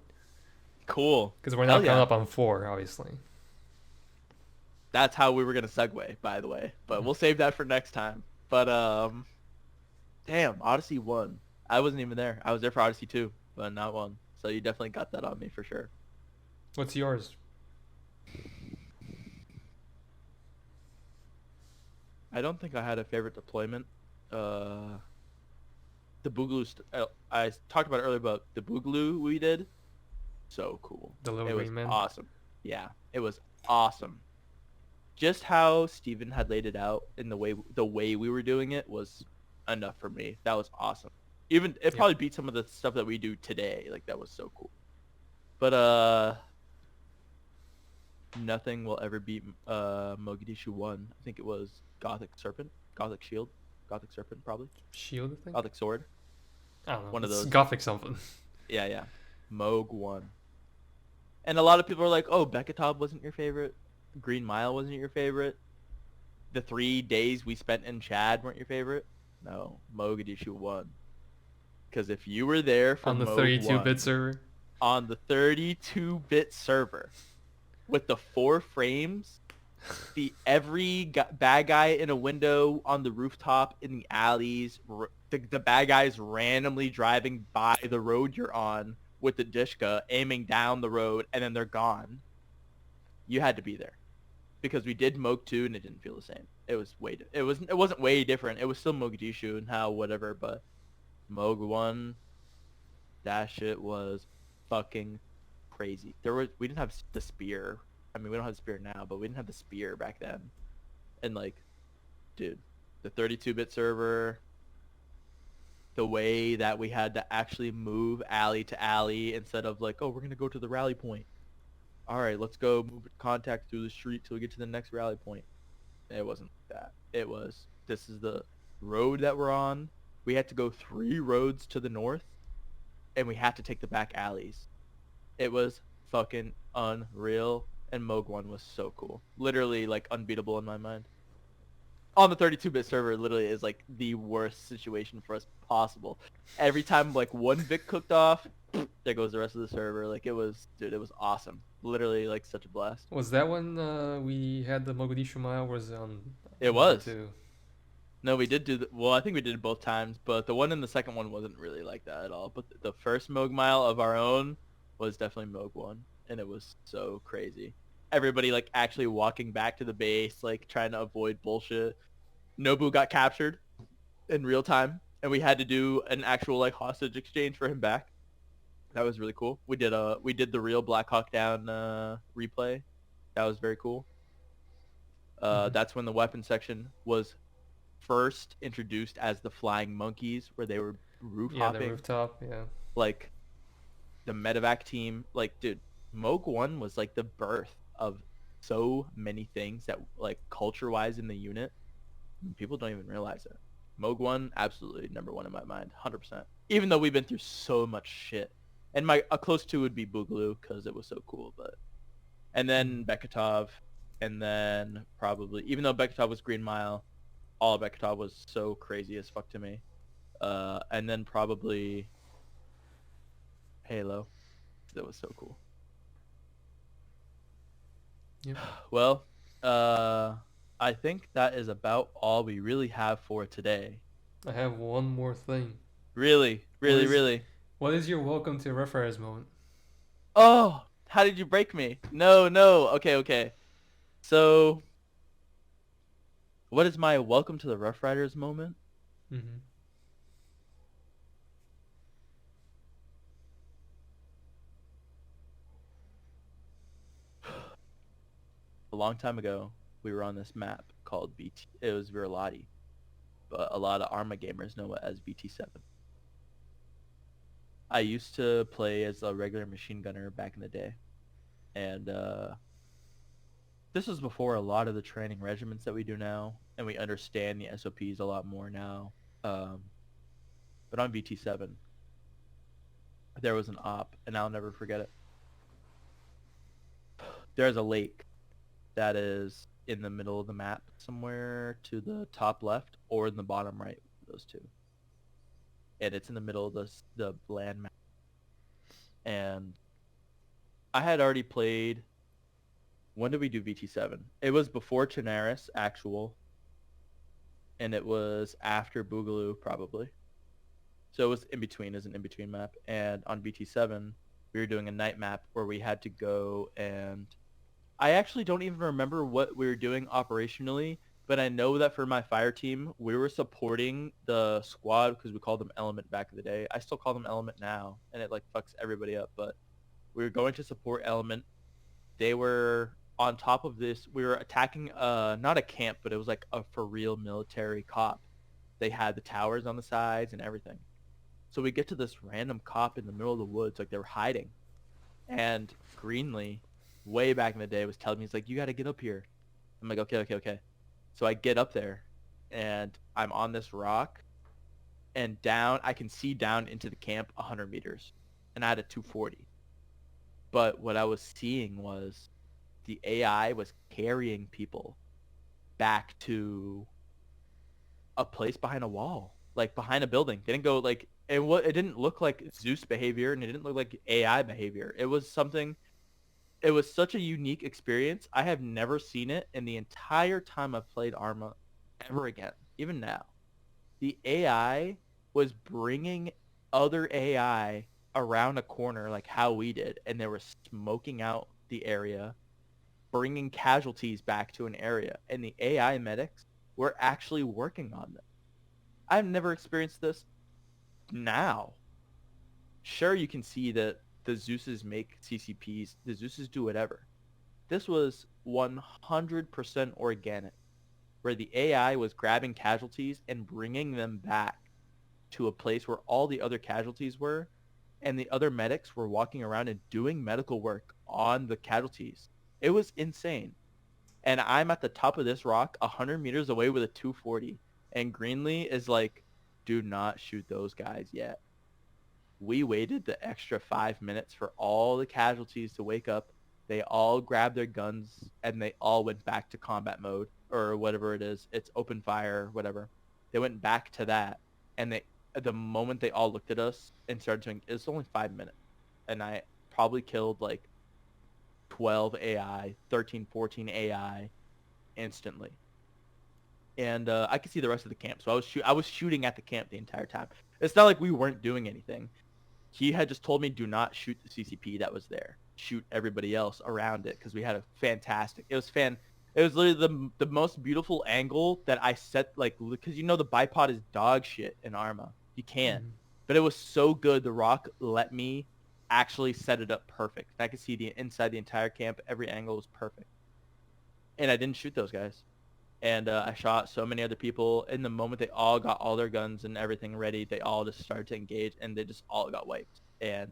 Cool. because we're Hell not coming yeah. up on four, obviously. That's how we were gonna segue, by the way. But we'll save that for next time. But damn, Odyssey 1. I wasn't even there. I was there for Odyssey 2, but not 1. So you definitely got that on me for sure. What's yours? I don't think I had a favorite deployment. The Boogaloo. I talked about it earlier, but the Boogaloo we did, so cool. The little It was green man. awesome. Yeah, it was awesome. Just how Steven had laid it out in the way we were doing it was enough for me. That was awesome. Even it Yep. probably beat some of the stuff that we do today. Like that was so cool. But nothing will ever beat Mogadishu 1. I think it was Gothic Serpent, Gothic Shield, Gothic Serpent probably, Shield, I think. Gothic Sword. I don't know. One of It's those. Gothic something. Yeah, yeah. Moog 1. And a lot of people are like, "Oh, Beketov wasn't your favorite. Green Mile wasn't your favorite. The 3 days we spent in Chad weren't your favorite." No, Mogadishu 1. Because if you were there for On the Moog 32-bit 1 server. on the 32-bit server with the 4 frames, every bad guy in a window on the rooftop in the alleys, the bad guys randomly driving by the road you're on with the Dishka aiming down the road, and then they're gone. You had to be there because we did Moog 2 and it didn't feel the same. It wasn't way different. It was still Mogadishu and how whatever, but Moog 1, that shit was fucking crazy. We didn't have the spear. I mean, we don't have the spear now, but we didn't have the spear back then. And like, dude, the 32-bit server, the way that we had to actually move alley to alley instead of like, oh, we're gonna go to the rally point. All right, let's go move contact through the street till we get to the next rally point. It wasn't like that. It was, this is the road that we're on. We had to go 3 roads to the north, and we had to take the back alleys. It was fucking unreal, and Moog 1 was so cool. Literally, like, unbeatable in my mind. On the 32-bit server, literally is, like, the worst situation for us possible. Every time, like, one Vic cooked off, there goes the rest of the server. Like, it was awesome. Literally, like, such a blast. Was that when we had the Mogadishu Mile? Was on It number was. 2? No, we did do well, I think we did it both times, but the one in the second one wasn't really like that at all. But the first Moog Mile of our own was definitely Moog 1, and it was so crazy. Everybody, like, actually walking back to the base, like, trying to avoid bullshit. Nobu got captured in real time, and we had to do an actual, like, hostage exchange for him back. That was really cool. We did the real Black Hawk Down replay. That was very cool. That's when the weapon section was first introduced as the flying monkeys, where they were roof Yeah, the hopping. rooftop. Yeah. Like the medevac team. Like, dude, Moog 1 was like the birth of so many things that, like, culture wise in the unit, people don't even realize it. Moog 1, absolutely number 1 in my mind, 100%. Even though we've been through so much shit. And a close 2 would be Boogaloo because it was so cool, and then Beketov, and then probably, even though Beketov was Green Mile, all of Beketov was so crazy as fuck to me. And then probably Halo. That was so cool. Yep. Well, I think that is about all we really have for today. I have one more thing. Really? Really? What is your welcome to Rough Riders moment? Oh, how did you break me? No. Okay. So, what is my welcome to the Rough Riders moment? Mm-hmm. A long time ago, we were on this map called BT. It was Virlati, but a lot of Arma gamers know it as BT7. I used to play as a regular machine gunner back in the day, and this was before a lot of the training regiments that we do now, and we understand the SOPs a lot more now. But on BT7, there was an op, and I'll never forget it. There's a lake that is in the middle of the map somewhere to the top left or in the bottom right, those two. And it's in the middle of the land map. And I had already played, when did we do VT7? It was before Chinaris actual, and it was after Boogaloo probably. So it was in between, as an in-between map. And on VT7, we were doing a night map where we had to go, and I actually don't even remember what we were doing operationally, But I know that for my fire team, we were supporting the squad because we called them Element back in the day. I still call them Element now, and it like fucks everybody up. But we were going to support Element. They were on top of this. We were attacking not a camp, but it was like a for real military cop. They had the towers on the sides and everything. So we get to this random cop in the middle of the woods, like they were hiding. And Greenlee, way back in the day, was telling me, he's like, you got to get up here. I'm like, okay, okay, okay. So I get up there, and I'm on this rock, and down, I can see down into the camp 100 meters. And I had a 240. But what I was seeing was the AI was carrying people back to a place behind a wall, like behind a building. They didn't go like it didn't look like Zeus behavior, and it didn't look like AI behavior. It was something. It was such a unique experience. I have never seen it in the entire time I've played Arma ever again. Even now, the AI was bringing other AI around a corner like how we did, and they were smoking out the area, bringing casualties back to an area, and the AI medics were actually working on them. I've never experienced this. Now, sure, you can see that the Zeuses make CCPs, the Zeuses do whatever. This was 100% organic, where the AI was grabbing casualties and bringing them back to a place where all the other casualties were, and the other medics were walking around and doing medical work on the casualties. It was insane. And I'm at the top of this rock 100 meters away with a 240, and Greenlee is like, do not shoot those guys yet. We waited the extra 5 minutes for all the casualties to wake up. They all grabbed their guns, and they all went back to combat mode, or whatever it is. It's open fire, whatever. They went back to that, and the moment they all looked at us and started saying, it's only 5 minutes. And I probably killed like 12 AI, 13, 14 AI instantly. And I could see the rest of the camp. So I was shooting at the camp the entire time. It's not like we weren't doing anything. He had just told me, do not shoot the CCP that was there. Shoot everybody else around it, because we had a fantastic. It was literally the most beautiful angle that I set, like, because you know the bipod is dog shit in Arma. You can't. Mhm. But it was so good. The Rock let me actually set it up perfect. I could see the inside the entire camp. Every angle was perfect. And I didn't shoot those guys. And I shot so many other people. In the moment they all got all their guns and everything ready, they all just started to engage, and they just all got wiped. And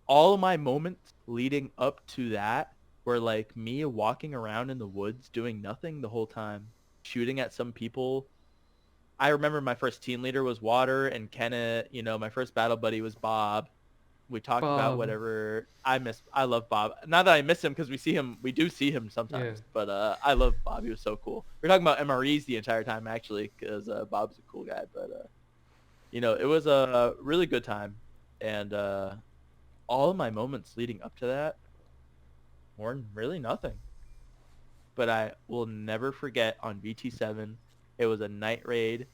all of my moments leading up to that were like me walking around in the woods doing nothing the whole time, shooting at some people. I remember my first team leader was Water and Kenneth. You know, my first battle buddy was Bob. We talked about Bob. whatever. I love Bob. Not that I miss him, because we do see him Yeah. sometimes, but I love Bob. He was so cool. We're talking about MREs the entire time, actually, because Bob's a cool guy. But it was a really good time. And all of my moments leading up to that were really nothing. But I will never forget on VT7, it was a night raid,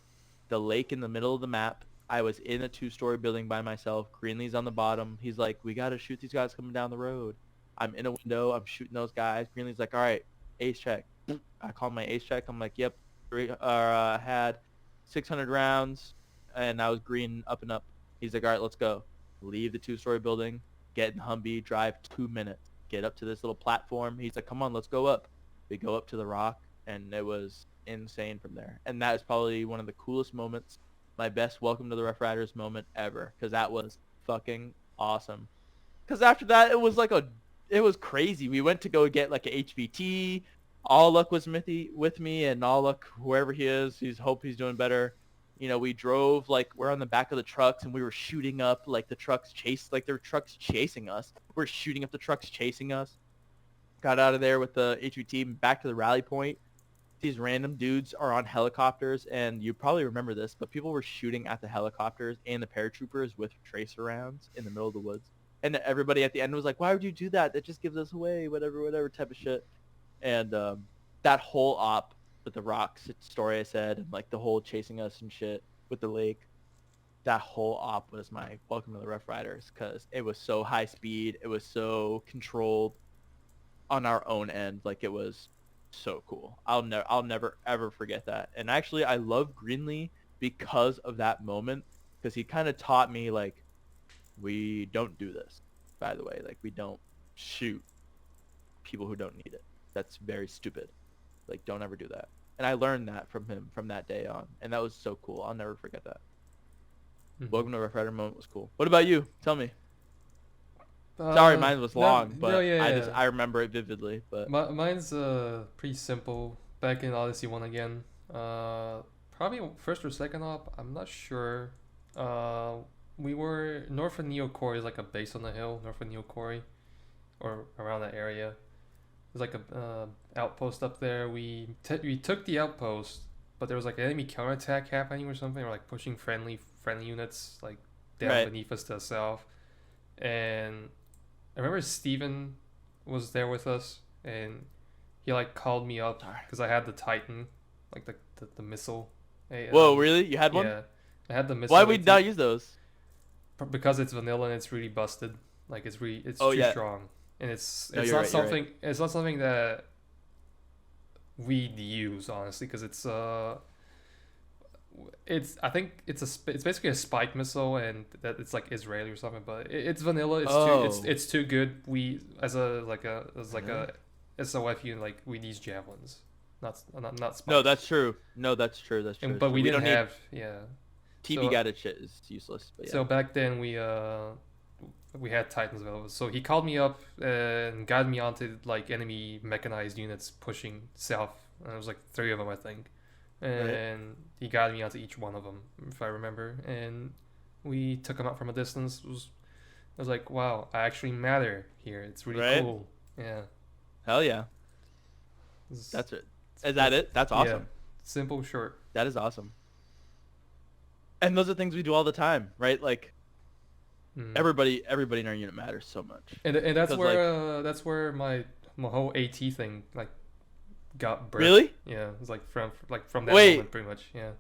the lake in the middle of the map. I was in a 2-story building by myself. Greenlee's on the bottom. He's like, we got to shoot these guys coming down the road. I'm in a window. I'm shooting those guys. Greenlee's like, all right, ace check. I call my ace check. I'm like, yep. I had 600 rounds, and I was green up and up. He's like, all right, let's go. Leave the 2-story building, get in Humvee, drive 2 minutes, get up to this little platform. He's like, come on, let's go up. We go up to the rock, and it was insane from there. And that is probably one of the coolest moments, my best welcome to the Rough Riders moment ever, because that was fucking awesome. Because after that, it was crazy. We went to go get like a HVT. All luck was with me, and all luck whoever he is. Hope he's doing better. We drove, like, we're on the back of the trucks, and we were shooting up like the trucks like there were trucks chasing us. We're shooting up the trucks chasing us. Got out of there with the HVT, back to the rally point. These random dudes are on helicopters, and you probably remember this, but people were shooting at the helicopters and the paratroopers with tracer rounds in the middle of the woods. And everybody at the end was like, why would you do that? That just gives us away, whatever type of shit. And that whole op with the rocks story I said, and like the whole chasing us and shit with the lake, that whole op was my welcome to the Rough Riders, because it was so high speed. It was so controlled on our own end. Like, it was so cool. I'll never ever forget that. And actually, I love Greenlee because of that moment, because he kind of taught me like, we don't do this. By the way, like we don't shoot people who don't need it. That's very stupid. Like, don't ever do that. And I learned that from him from that day on, and that was so cool. I'll never forget that. Welcome to Rough Rider moment was cool. What about you? Tell me. Sorry, mine was long, but no, yeah. I remember it vividly. But Mine's pretty simple. Back in Odyssey 1 again. Probably first or second op. I'm not sure. We were north of Neo Quarry, is like a base on the hill north of Neo Quarry, or around that area. There's like a outpost up there. We took the outpost, but there was like an enemy counterattack happening or something, or like pushing friendly units like down right. beneath us to the south. And I remember Steven was there with us, and he like called me up because I had the Titan, like the missile. Whoa, really? You had one? Yeah, I had the missile. Why would we not use those? Because it's vanilla and it's really busted. Like it's too strong, and it's not right, something. It's not something that we'd use honestly, because I think it's basically a spike missile, and that it's like Israeli or something, but it's vanilla. It's too good. We as a SOF unit, like we use javelins, not spikes. No, that's true. That's true. But we didn't have TV guided shit is useless. But yeah. So back then we had Titans available. So he called me up and guided me onto like enemy mechanized units pushing south. And it was like 3 of them, I think. And he guided me onto each one of them, if I remember. And we took them out from a distance. I was like, wow, I actually matter here. It's really cool. Yeah. Hell yeah. That's it. Is that it? That's awesome. Yeah. Simple, short. That is awesome. And those are things we do all the time, right? Like everybody in our unit matters so much. And that's where my whole AT thing like got birthed. Really? Yeah, it was like from that moment pretty much. Yeah.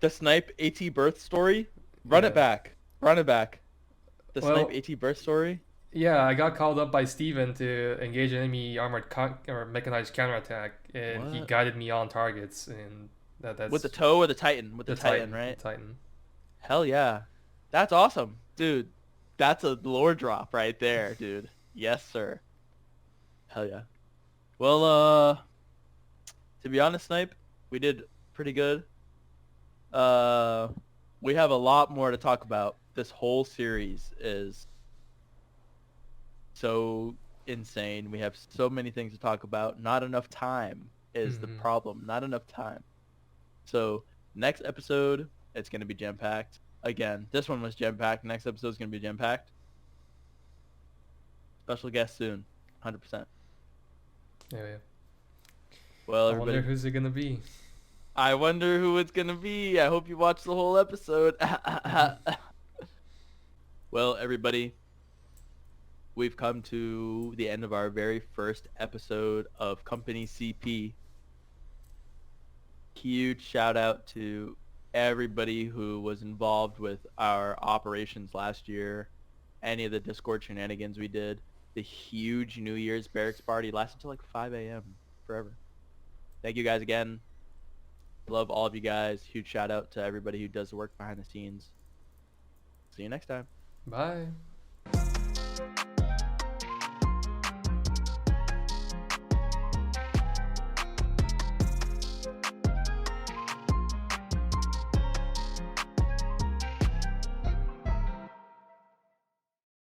The Snipe AT birth story? Run it back. The Snipe AT birth story? Yeah, I got called up by Steven to engage an enemy armored or mechanized counterattack, and he guided me on targets, and that's with the TOW or the Titan? With the Titan, right? The Titan. Hell yeah. That's awesome. Dude, that's a lore drop right there, dude. Yes, sir. Hell yeah. Well, to be honest, Snipe, we did pretty good. We have a lot more to talk about. This whole series is so insane. We have so many things to talk about. Not enough time is the problem. Not enough time. So next episode, it's going to be jam-packed. Again, this one was jam-packed. Next episode is going to be jam-packed. Special guest soon. 100%. Yeah. Well, I wonder who's it going to be. I wonder who it's going to be. I hope you watch the whole episode. Well, everybody, we've come to the end of our very first episode of Company CP. Huge shout out to everybody who was involved with our operations last year, any of the Discord shenanigans we did. The huge New Year's barracks party lasted until like 5 a.m. forever. Thank you guys again. Love all of you guys. Huge shout out to everybody who does the work behind the scenes. See you next time. Bye.